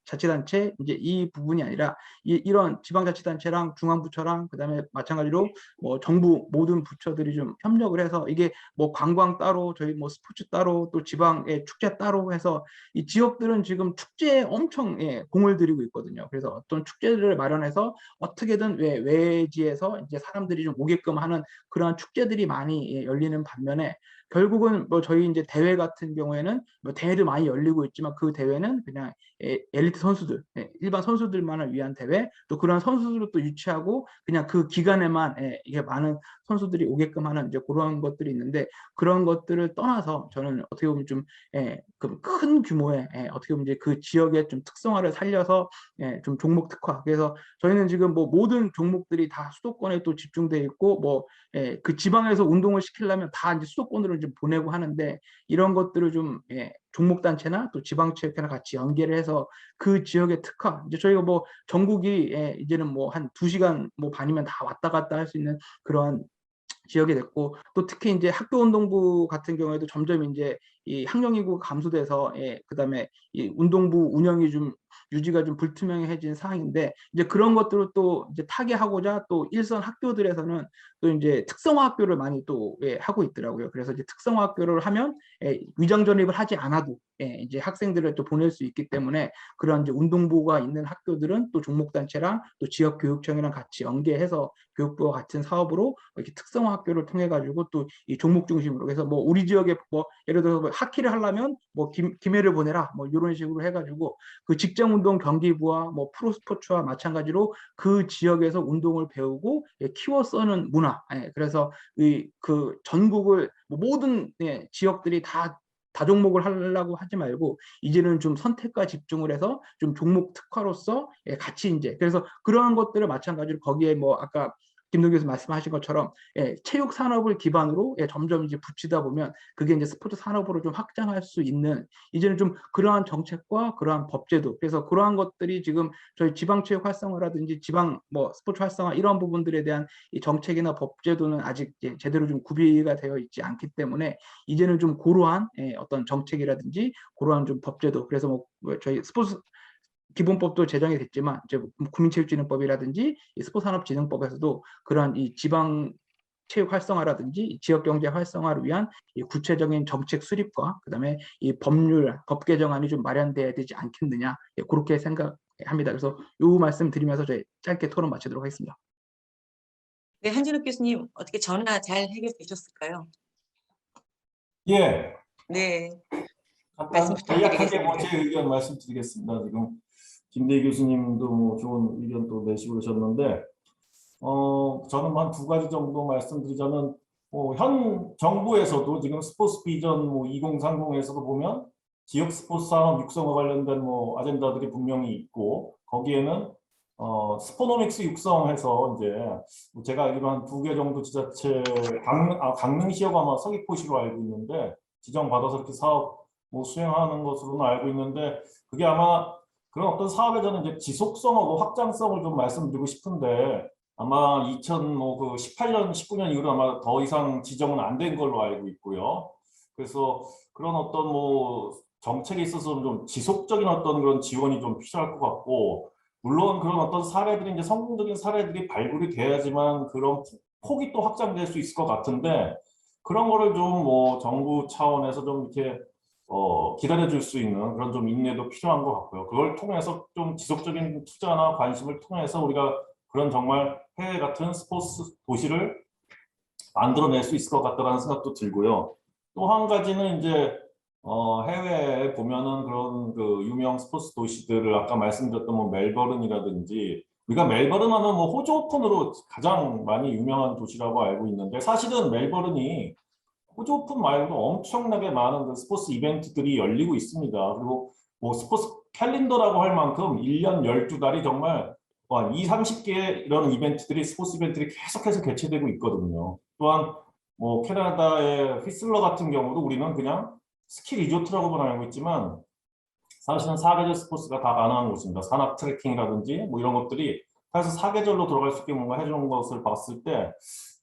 자치단체 이제 이 부분이 아니라 이런 지방자치단체랑 중앙부처랑 그다음에 마찬가지로 뭐 정부 모든 부처들이 좀 협력을 해서 이게 뭐 관광 따로 저희 뭐 스포츠 따로 또 지방의 축제 따로 해서 이 지역들은 지금 축제에 엄청 공을 들이고 있거든요. 그래서 어떤 축제들을 마련해서 어떻게든 외지에서 이제 사람들이 좀 오게끔 하는 그러한 축제들이 많이 열리는 반면에 결국은 뭐 저희 이제 대회 같은 경우에는 뭐 대회도 많이 열리고 있지만 그 대회는 그냥 엘리트 선수들, 일반 선수들만을 위한 대회, 또 그런 선수들을 또 유치하고 그냥 그 기간에만 이게 많은 선수들이 오게끔 하는 이제 그런 것들이 있는데, 그런 것들을 떠나서 저는 어떻게 보면 좀 큰 규모의 어떻게 보면 이제 그 지역의 좀 특성화를 살려서 좀 종목 특화. 그래서 저희는 지금 뭐 모든 종목들이 다 수도권에 또 집중돼 있고 뭐 그 지방에서 운동을 시키려면 다 이제 수도권으로 이제 보내고 하는데, 이런 것들을 좀 종목 단체나 또 지방체육회랑 같이 연계를 해서 그 지역의 특화, 이제 저희가 뭐 전국이 이제는 뭐 한 2시간 뭐 반이면 다 왔다 갔다 할 수 있는 그런 지역이 됐고, 또 특히 이제 학교운동부 같은 경우에도 점점 이제 이 학령인구가 감소돼서 그다음에 이 운동부 운영이 좀 유지가 좀 불투명해진 상황인데, 이제 그런 것들을 또 이제 타개하고자 또 일선 학교들에서는 또 이제 특성화 학교를 많이 또 하고 있더라고요. 그래서 이제 특성화 학교를 하면 위장 전입을 하지 않아도 이제 학생들을 또 보낼 수 있기 때문에, 그런 이제 운동부가 있는 학교들은 또 종목단체랑 또 지역교육청이랑 같이 연계해서 교육부와 같은 사업으로 이렇게 특성화 학교를 통해 가지고 또 이 종목 중심으로, 그래서 뭐 우리 지역에 뭐 예를 들어서 뭐 하키를 하려면 뭐 김해를 보내라 뭐 이런 식으로 해가지고 그 직장 운동 경기부와 뭐 프로스포츠와 마찬가지로 그 지역에서 운동을 배우고 키워 써는 문화. 그래서 그 전국을 뭐 모든 지역들이 다 종목을 하려고 하지 말고 이제는 좀 선택과 집중을 해서 좀 종목 특화로서 같이 이제, 그래서 그러한 것들을 마찬가지로 거기에 뭐 아까 김동규 교수 말씀하신 것처럼 체육 산업을 기반으로 점점 이제 붙이다 보면 그게 이제 스포츠 산업으로 좀 확장할 수 있는, 이제는 좀 그러한 정책과 그러한 법제도, 그래서 그러한 것들이 지금 저희 지방체육 활성화라든지 지방 뭐 스포츠 활성화 이런 부분들에 대한 이 정책이나 법제도는 아직 제대로 좀 구비가 되어 있지 않기 때문에, 이제는 좀 그러한 어떤 정책이라든지 그러한 좀 법제도, 그래서 뭐 저희 스포츠 기본법도 제정이 됐지만 이제 국민체육진흥법이라든지 이 스포츠산업진흥법에서도 그러한 이 지방 체육 활성화라든지 지역 경제 활성화를 위한 이 구체적인 정책 수립과 그다음에 이 법 개정안이 좀 마련돼야 되지 않겠느냐, 그렇게 생각합니다. 그래서 이 말씀 드리면서 저희 짧게 토론 마치도록 하겠습니다. 네, 한준욱 교수님 어떻게 전화 잘 해결되셨을까요? 예. 네, 간략하게 말씀 부탁드리겠습니다. 뭐 제 의견 말씀드리겠습니다. 지금 김대희 교수님도 뭐 좋은 의견 또 내시고 그러셨는데, 저는 한 2가지 정도 말씀드리자면, 현 정부에서도 지금 스포츠 비전 뭐 2030에서도 보면 지역 스포츠 산업 육성과 관련된 뭐 아젠다들이 분명히 있고, 거기에는 스포노믹스 육성해서 이제 제가 알기로 한 2개 정도 지자체, 강릉시하고 아마 서귀포시로 알고 있는데 지정받아서 이렇게 사업 뭐 수행하는 것으로는 알고 있는데, 그게 아마 그런 어떤 사업에 저는 이제 지속성하고 확장성을 좀 말씀드리고 싶은데, 아마 2018년, 19년 이후로 아마 더 이상 지정은 안 된 걸로 알고 있고요. 그래서 그런 어떤 뭐 정책에 있어서 좀 지속적인 어떤 그런 지원이 좀 필요할 것 같고, 물론 그런 어떤 사례들이 이제 성공적인 사례들이 발굴이 돼야지만 그런 폭이 또 확장될 수 있을 것 같은데, 그런 거를 좀 뭐 정부 차원에서 좀 이렇게 기다려줄 수 있는 그런 좀 인내도 필요한 것 같고요. 그걸 통해서 좀 지속적인 투자나 관심을 통해서 우리가 그런 정말 해외 같은 스포츠 도시를 만들어낼 수 있을 것 같다는 생각도 들고요. 또 한 가지는 이제 해외에 보면은 그런 그 유명 스포츠 도시들을 아까 말씀드렸던 뭐 멜버른이라든지, 우리가 멜버른 하면 뭐 호주 오픈으로 가장 많이 유명한 도시라고 알고 있는데, 사실은 멜버른이 호주 오픈 말고도 엄청나게 많은 그 스포츠 이벤트들이 열리고 있습니다. 그리고 뭐 스포츠 캘린더라고 할 만큼 1년 12달이 정말 20, 30개의 이런 이벤트들이, 스포츠 이벤트들이 계속해서 개최되고 있거든요. 또한 뭐 캐나다의 휘슬러 같은 경우도 우리는 그냥 스키 리조트라고만 알고 있지만 사실은 사계절 스포츠가 다 가능한 곳입니다. 산악 트레킹이라든지 뭐 이런 것들이, 그래서 사계절로 들어갈 수 있게 뭔가 해주는 것을 봤을 때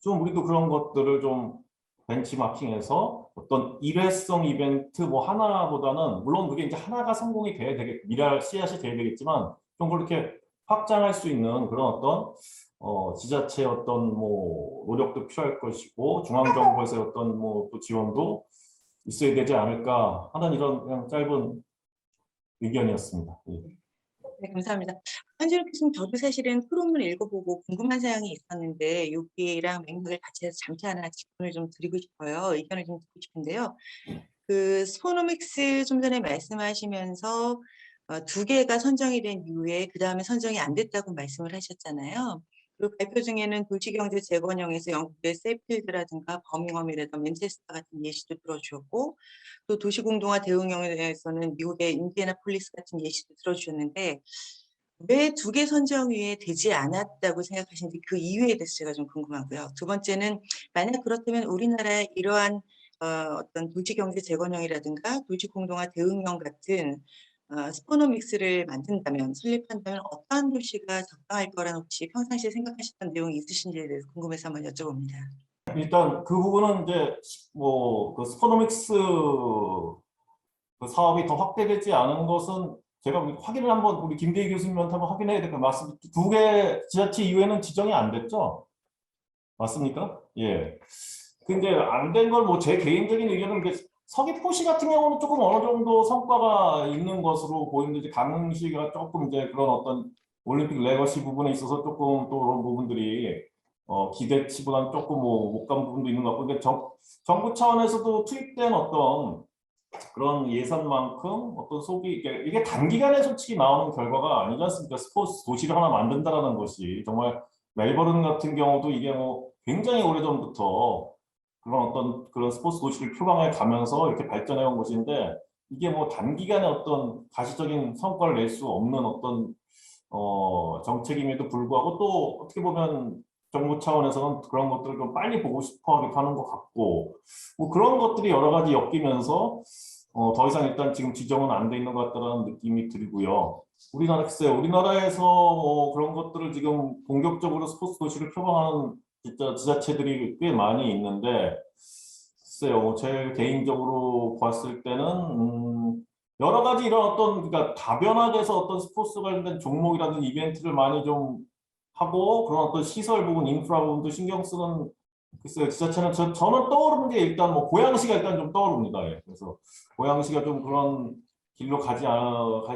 좀 우리도 그런 것들을 좀 벤치마킹해서 어떤 일회성 이벤트 뭐 하나보다는, 물론 그게 이제 하나가 성공이 돼야 미랄 씨앗이 돼야 되겠지만, 좀 그렇게 확장할 수 있는 그런 어떤 지자체의 어떤 뭐 노력도 필요할 것이고, 중앙정부에서의 어떤 뭐 또 지원도 있어야 되지 않을까 하는 이런 그냥 짧은 의견이었습니다. 예. 네, 감사합니다. 한준호 교수님, 저도 사실은 토론을 읽어보고 궁금한 사항이 있었는데 여기랑 맥락을 같이 해서 잠시 하나 질문을 좀 드리고 싶어요. 의견을 좀 듣고 싶은데요. 그 스포노믹스 좀 전에 말씀하시면서 두 개가 선정이 된 이후에 그 다음에 선정이 안 됐다고 말씀을 하셨잖아요. 그리고 발표 중에는 도시경제 재건형에서 영국의 세필드라든가 버밍엄이라든가 맨체스터 같은 예시도 들어주셨고, 또 도시공동화 대응형에서는 미국의 인디애나폴리스 같은 예시도 들어주셨는데, 왜 두 개 선정위에 되지 않았다고 생각하시는지 그 이유에 대해서 제가 좀 궁금하고요. 두 번째는 만약 그렇다면 우리나라의 이러한 어떤 도시경제 재건형이라든가 도시공동화 대응형 같은 스포노믹스를 만든다면, 설립한다면 어떠한 도시가 적당할 거라는 혹시 평상시에 생각하셨던 내용이 있으신지에 대해서 궁금해서 한번 여쭤봅니다. 일단 그 부분은 이제 뭐 그 스포노믹스 그 사업이 더 확대되지 않은 것은 제가 확인을 한번 우리 김대희 교수님한테 한번 확인해야 될 것 말씀. 두 개 지자체 이후에는 지정이 안 됐죠? 맞습니까? 예. 근데 안 된 걸 뭐 제 개인적인 의견은 서귀포시 같은 경우는 조금 어느 정도 성과가 있는 것으로 보이는데, 강릉시가 조금 이제 그런 어떤 올림픽 레거시 부분에 있어서 조금 또 그런 부분들이 기대치보다는 조금 뭐 못 간 부분도 있는 것 같고, 근데 정부 차원에서도 투입된 어떤 그런 예산만큼 어떤 이게 단기간에 솔직히 나오는 결과가 아니지 않습니까? 스포츠 도시를 하나 만든다라는 것이 정말 멜버른 같은 경우도 이게 뭐 굉장히 오래전부터 그런 스포츠 도시를 표방해 가면서 이렇게 발전해 온 것인데, 이게 뭐 단기간에 어떤 가시적인 성과를 낼 수 없는 어떤 정책임에도 불구하고, 또 어떻게 보면 정부 차원에서는 그런 것들을 좀 빨리 보고 싶어 하기도 하는 것 같고, 뭐 그런 것들이 여러 가지 엮이면서 더 이상 일단 지금 지정은 안 돼 있는 것 같다는 느낌이 들고요. 우리나라에서 그런 것들을 지금 본격적으로 스포츠 도시를 표방하는 진짜 지자체들이 꽤 많이 있는데, 글쎄요, 제 개인적으로 봤을 때는 여러 가지 이런 어떤, 그러니까 다변화돼서 어떤 스포츠 관련된 종목이라든지 이벤트를 많이 좀 하고, 그런 어떤 시설 부분, 인프라 부분도 신경 쓰는, 글쎄요, 지자체는 저는 떠오르는 게 일단 뭐 고양시가 일단 좀 떠오릅니다. 예. 그래서 고양시가 좀 그런 길로 갈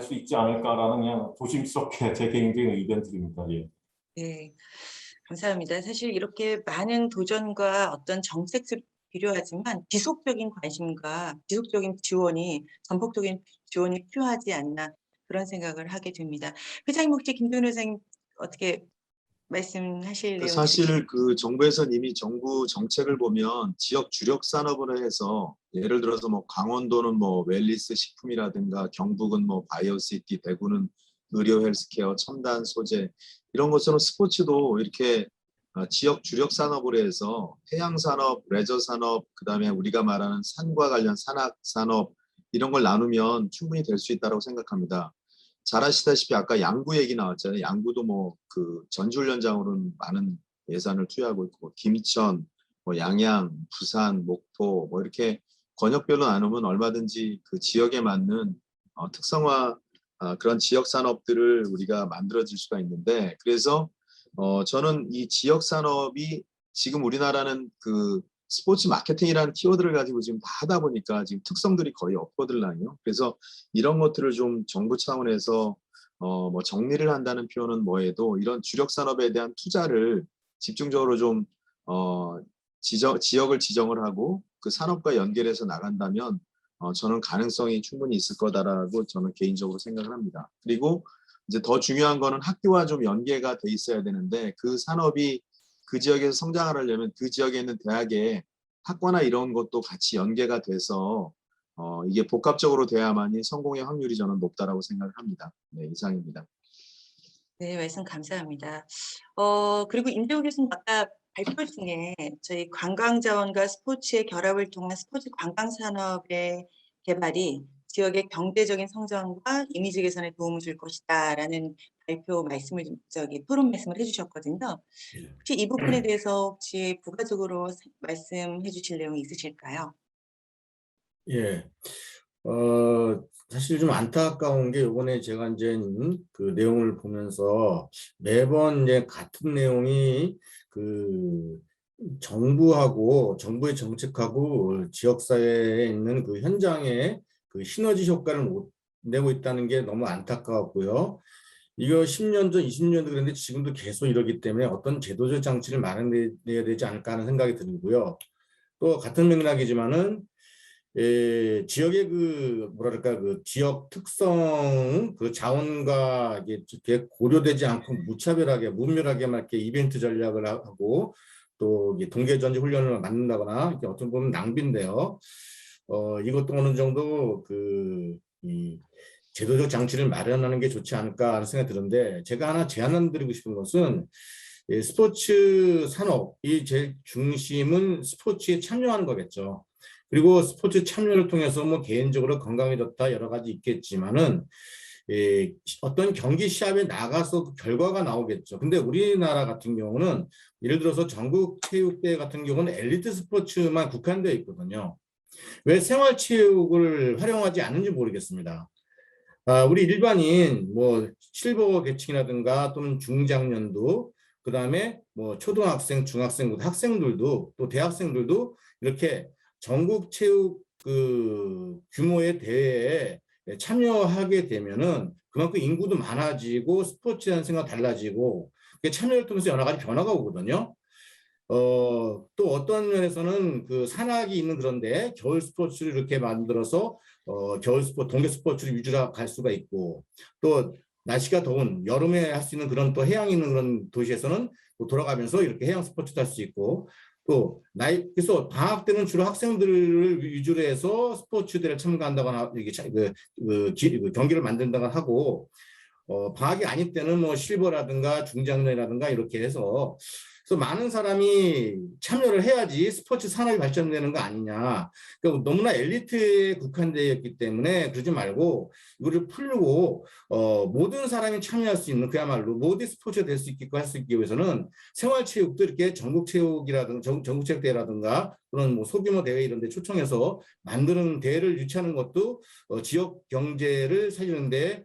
수 있지 않을까라는 그냥 조심스럽게 제 개인적인 의견 드립니다. 예. 네, 감사합니다. 사실 이렇게 많은 도전과 어떤 정책들이 필요하지만 지속적인 관심과 지속적인 지원이, 전폭적인 지원이 필요하지 않나, 그런 생각을 하게 됩니다. 회장님, 혹시 김도현 회장님 어떻게 말씀하실 내용 사실 그 정부에서는 이미 정부 정책을 보면 지역 주력 산업으로 해서, 예를 들어서 뭐 강원도는 뭐 웰리스 식품이라든가, 경북은 뭐 바이오시티, 대구는 의료 헬스케어, 첨단 소재, 이런 것처럼 스포츠도 이렇게 지역 주력 산업으로 해서 해양 산업, 레저 산업, 그다음에 우리가 말하는 산과 관련 산악 산업, 이런 걸 나누면 충분히 될 수 있다고 생각합니다. 잘 아시다시피 아까 양구 얘기 나왔잖아요. 양구도 뭐 그 전지훈련장으로는 많은 예산을 투여하고 있고, 김천, 뭐 양양, 부산, 목포, 뭐 이렇게 권역별로 나누면 얼마든지 그 지역에 맞는 특성화 그런 지역 산업들을 우리가 만들어질 수가 있는데, 그래서 저는 이 지역 산업이 지금 우리나라는 그 스포츠 마케팅이라는 키워드를 가지고 지금 다 하다 보니까 지금 특성들이 거의 없거든요. 그래서 이런 것들을 좀 정부 차원에서 뭐 정리를 한다는 표현은 뭐해도 이런 주력 산업에 대한 투자를 집중적으로 좀 지역을 지정을 하고 그 산업과 연결해서 나간다면 저는 가능성이 충분히 있을 거다라고 저는 개인적으로 생각을 합니다. 그리고 이제 더 중요한 거는 학교와 좀 연계가 돼 있어야 되는데, 그 산업이 그 지역에서 성장을 하려면 그 지역에 있는 대학의 학과나 이런 것도 같이 연계가 돼서 이게 복합적으로 돼야만이 성공의 확률이 저는 높다라고 생각을 합니다. 네, 이상입니다. 네, 말씀 감사합니다. 그리고 임대호 교수님 아까 발표 중에 저희 관광자원과 스포츠의 결합을 통한 스포츠 관광산업의 개발이 지역의 경제적인 성장과 이미지 개선에 도움을 줄 것이다라는 발표 말씀을 토론 말씀을 해주셨거든요. 혹시 이 부분에 대해서 혹시 부가적으로 말씀해 주실 내용이 있으실까요? 예. 사실 좀 안타까운 게, 이번에 제가 이제 그 내용을 보면서 매번 이제 같은 내용이 그 정부의 정책하고 지역사회에 있는 그 현장에 그 시너지 효과를 못 내고 있다는 게 너무 안타까웠고요. 이거 10년 전, 20년 전 그랬는데 지금도 계속 이러기 때문에 어떤 제도적 장치를 마련해야 되지 않을까 하는 생각이 들고요. 또 같은 맥락이지만은 지역의 그 뭐랄까 그 지역 특성 그 자원과 이게 고려되지 않고 무차별하게 무멸하게만 이렇게 이벤트 전략을 하고 또 이게 동계전지 훈련을 만든다거나 이게 어떤 보면 낭비인데요. 이것도 어느 정도 이 제도적 장치를 마련하는 게 좋지 않을까 하는 생각이 드는데 제가 하나 제안 드리고 싶은 것은 스포츠 산업이 제일 중심은 스포츠에 참여하는 거겠죠. 그리고 스포츠 참여를 통해서 뭐 개인적으로 건강해졌다 여러 가지 있겠지만은 어떤 경기 시합에 나가서 그 결과가 나오겠죠. 근데 우리나라 같은 경우는 예를 들어서 전국 체육대회 같은 경우는 엘리트 스포츠만 국한되어 있거든요. 왜 생활체육을 활용하지 않는지 모르겠습니다. 우리 일반인 뭐 실버 계층이라든가 또는 중장년도 그다음에 뭐 초등학생, 중학생, 학생들도 또 대학생들도 이렇게 전국 체육 그 규모의 대회에 참여하게 되면은 그만큼 인구도 많아지고 스포츠에 대한 생각 달라지고 참여를 통해서 여러 가지 변화가 오거든요. 또 어떤 면에서는 그 산악이 있는 그런데 겨울 스포츠를 이렇게 만들어서 겨울 스포츠, 동계 스포츠를 위주로 갈 수가 있고 또 날씨가 더운 여름에 할 수 있는 그런 또 해양이 있는 그런 도시에서는 또 돌아가면서 이렇게 해양 스포츠도 할 수 있고 또 그래서 방학 때는 주로 학생들을 위주로 해서 스포츠 대회를 참가한다거나 이게 경기를 만든다거나 하고 방학이 아닐 때는 뭐 실버라든가 중장년이라든가 이렇게 해서 그래서 많은 사람이 참여를 해야지 스포츠 산업이 발전되는 거 아니냐. 그러니까 너무나 엘리트에 국한되어 있기 때문에 그러지 말고 이거를 풀고 모든 사람이 참여할 수 있는 그야말로 모든 스포츠가 될 수 있게끔 할 수 있기 위해서는 생활체육도 이렇게 전국체육이라든가 전국체육대회라든가 그런 뭐 소규모 대회 이런 데 초청해서 만드는 대회를 유치하는 것도 지역 경제를 살리는 데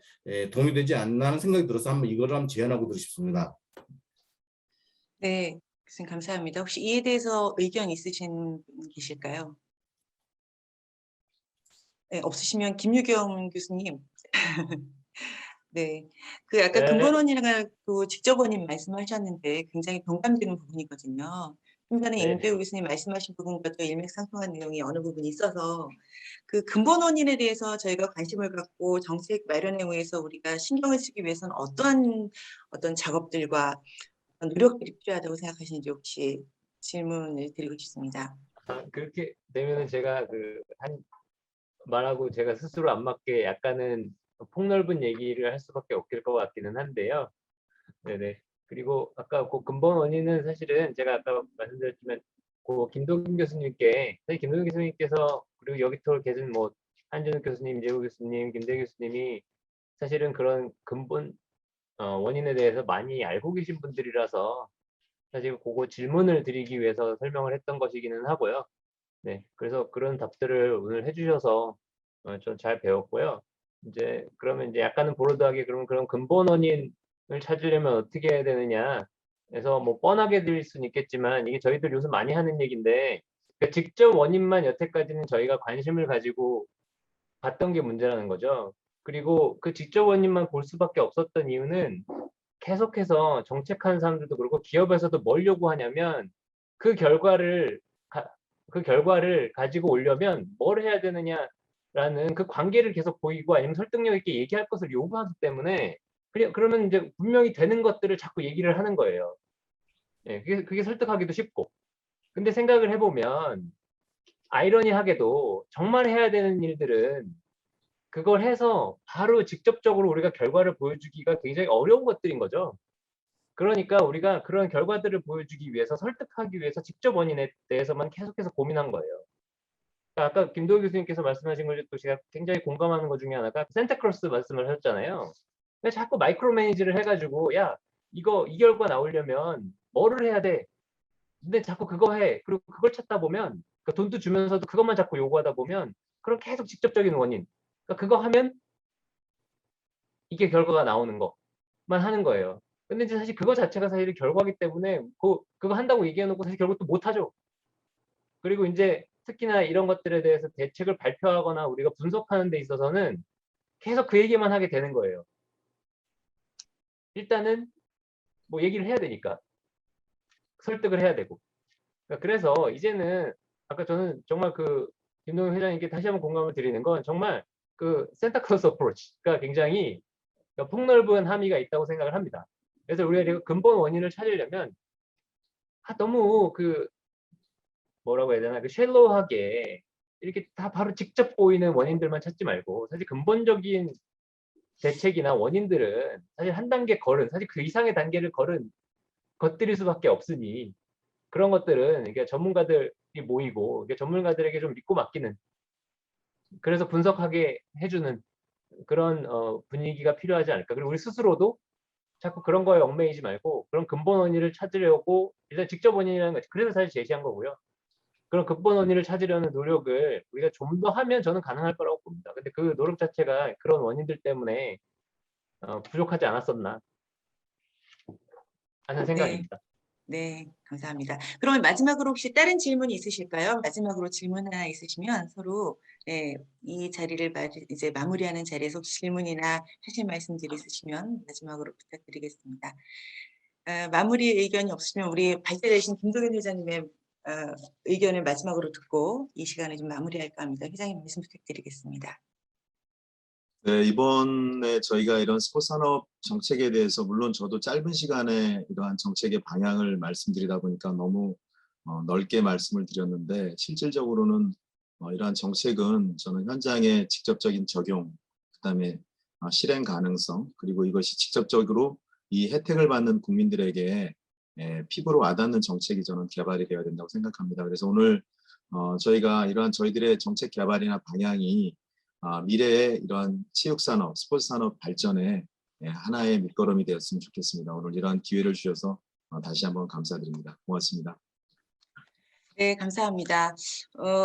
도움이 되지 않나 하는 생각이 들어서 한번 이거를 한번 제안하고 드리고 싶습니다. 네, 교수님 감사합니다. 혹시 이에 대해서 의견 있으신 분 계실까요? 네, 없으시면 김유경 교수님. 네, 그 아까 네. 근본원이라고 직접원님 말씀하셨는데 굉장히 동감되는 부분이거든요. 좀 전에 네네. 임대우 교수님 말씀하신 부분과 또 일맥상통한 내용이 어느 부분이 있어서 그 근본원인에 대해서 저희가 관심을 갖고 정책 마련에 의해서 우리가 신경을 쓰기 위해서는 어떤 작업들과 노력들이 필요하다고 생각하시는지 혹시 질문을 드리고 싶습니다. 그렇게 되면은 제가 한 말하고 제가 스스로 안 맞게 약간은 폭넓은 얘기를 할 수밖에 없을 것 같기는 한데요. 네네. 그리고 아까 그 근본 원인은 사실은 제가 아까 말씀드렸지만 김동균 교수님께 사실 김동균 교수님께서 그리고 여기 또 계신 뭐 한준욱 교수님, 이재호 교수님, 김대 교수님이 사실은 그런 근본 원인에 대해서 많이 알고 계신 분들이라서 사실 그거 질문을 드리기 위해서 설명을 했던 것이기는 하고요. 네, 그래서 그런 답들을 오늘 해주셔서 좀 잘 배웠고요. 이제 그러면 이제 약간은 보로드하게 그러면 그런 근본 원인을 찾으려면 어떻게 해야 되느냐 해서 뭐 뻔하게 들릴 수는 있겠지만 이게 저희들 요즘 많이 하는 얘기인데 그 직접 원인만 여태까지는 저희가 관심을 가지고 봤던 게 문제라는 거죠. 그리고 그 직접 원인만 볼 수밖에 없었던 이유는 계속해서 정책하는 사람들도 그렇고 기업에서도 뭘 요구하냐면 그 결과를 그 결과를 가지고 오려면 뭘 해야 되느냐라는 그 관계를 계속 보이고 아니면 설득력 있게 얘기할 것을 요구하기 때문에 그러면 이제 분명히 되는 것들을 자꾸 얘기를 하는 거예요. 예, 그게 설득하기도 쉽고. 근데 생각을 해보면 아이러니하게도 정말 해야 되는 일들은 그걸 해서 바로 직접적으로 우리가 결과를 보여주기가 굉장히 어려운 것들인 거죠. 그러니까 우리가 그런 결과들을 보여주기 위해서 설득하기 위해서 직접 원인에 대해서만 계속해서 고민한 거예요. 그러니까 아까 김도우 교수님께서 말씀하신 걸 또 제가 굉장히 공감하는 것 중에 하나가 산타크로스 말씀을 하셨잖아요. 근데 자꾸 마이크로 매니지를 해가지고 야 이거 이 결과 나오려면 뭐를 해야 돼? 근데 자꾸 그거 해. 그리고 그걸 찾다 보면 그러니까 돈도 주면서도 그것만 자꾸 요구하다 보면 그런 계속 직접적인 원인. 그러니까 그거 하면 이게 결과가 나오는 것만 하는 거예요. 근데 이제 사실 그거 자체가 사실 결과기 때문에 그거 한다고 얘기해놓고 사실 결국 또 못하죠. 그리고 이제 특히나 이런 것들에 대해서 대책을 발표하거나 우리가 분석하는 데 있어서는 계속 그 얘기만 하게 되는 거예요. 일단은 뭐 얘기를 해야 되니까 설득을 해야 되고. 그래서 이제는 아까 저는 정말 그 김동현 회장님께 다시 한번 공감을 드리는 건 정말 그 산타클로스 어프로치가 굉장히 폭넓은 함의가 있다고 생각을 합니다. 그래서 우리가 그 근본 원인을 찾으려면 너무 그 뭐라고 해야 되나 그 쉘로하게 이렇게 다 바로 직접 보이는 원인들만 찾지 말고 사실 근본적인 대책이나 원인들은 사실 한 단계 걸은 사실 그 이상의 단계를 걸은 것들일 수밖에 없으니 그런 것들은 이게 전문가들이 모이고 이게 전문가들에게 좀 믿고 맡기는 그래서 분석하게 해주는 그런 분위기가 필요하지 않을까. 그리고 우리 스스로도 자꾸 그런 거에 얽매이지 말고 그런 근본 원인을 찾으려고 일단 직접 원인이라는 거지. 그래서 사실 제시한 거고요. 그런 근본 원인을 찾으려는 노력을 우리가 좀 더 하면 저는 가능할 거라고 봅니다. 근데 그 노력 자체가 그런 원인들 때문에 부족하지 않았었나 하는 네. 생각입니다. 네, 감사합니다. 그러면 마지막으로 혹시 다른 질문이 있으실까요? 마지막으로 질문 하나 있으시면 서로 이 자리를 이제 마무리하는 자리에서 혹시 질문이나 하실 말씀들이 있으시면 마지막으로 부탁드리겠습니다. 마무리 의견이 없으시면 우리 발제되신 김동현 회장님의 의견을 마지막으로 듣고 이 시간을 좀 마무리할까 합니다. 회장님 말씀 부탁드리겠습니다. 네, 이번에 저희가 이런 스포츠 산업 정책에 대해서 물론 저도 짧은 시간에 이러한 정책의 방향을 말씀드리다 보니까 너무 넓게 말씀을 드렸는데 실질적으로는 이러한 정책은 저는 현장의 직접적인 적용, 그다음에 실행 가능성, 그리고 이것이 직접적으로 이 혜택을 받는 국민들에게 피부로 와닿는 정책이 저는 개발이 되어야 된다고 생각합니다. 그래서 오늘 저희가 이러한 저희들의 정책 개발이나 방향이 미래의 이러한 체육산업, 스포츠산업 발전에 하나의 밑거름이 되었으면 좋겠습니다. 오늘 이러한 기회를 주셔서 다시 한번 감사드립니다. 고맙습니다. 네, 감사합니다.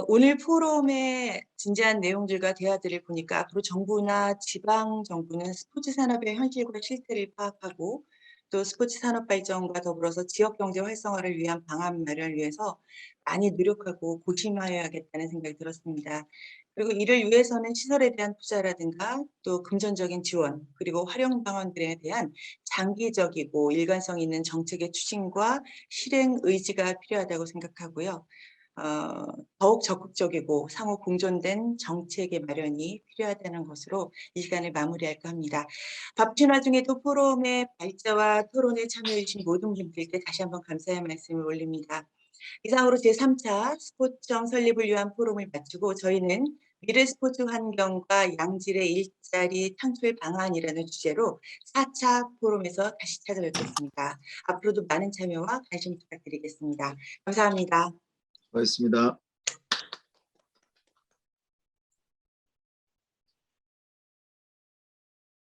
오늘 포럼의 진지한 내용들과 대화들을 보니까 앞으로 정부나 지방 정부는 스포츠 산업의 현실과 실태를 파악하고 또 스포츠 산업 발전과 더불어서 지역 경제 활성화를 위한 방안 마련을 위해서 많이 노력하고 고심해야겠다는 생각이 들었습니다. 그리고 이를 위해서는 시설에 대한 투자라든가 또 금전적인 지원 그리고 활용 방안들에 대한 장기적이고 일관성 있는 정책의 추진과 실행 의지가 필요하다고 생각하고요. 더욱 적극적이고 상호 공존된 정책의 마련이 필요하다는 것으로 이 시간을 마무리할까 합니다. 바쁜 와중에도 포럼의 발제와 토론에 참여해 주신 모든 분들께 다시 한번 감사의 말씀을 올립니다. 이상으로 제3차 스포츠청 설립을 위한 포럼을 마치고 저희는 미래 스포츠 환경과 양질의 일자리 창출 방안이라는 주제로 4차 포럼에서 다시 찾아뵙겠습니다. 앞으로도 많은 참여와 관심 부탁드리겠습니다. 감사합니다. 고맙습니다.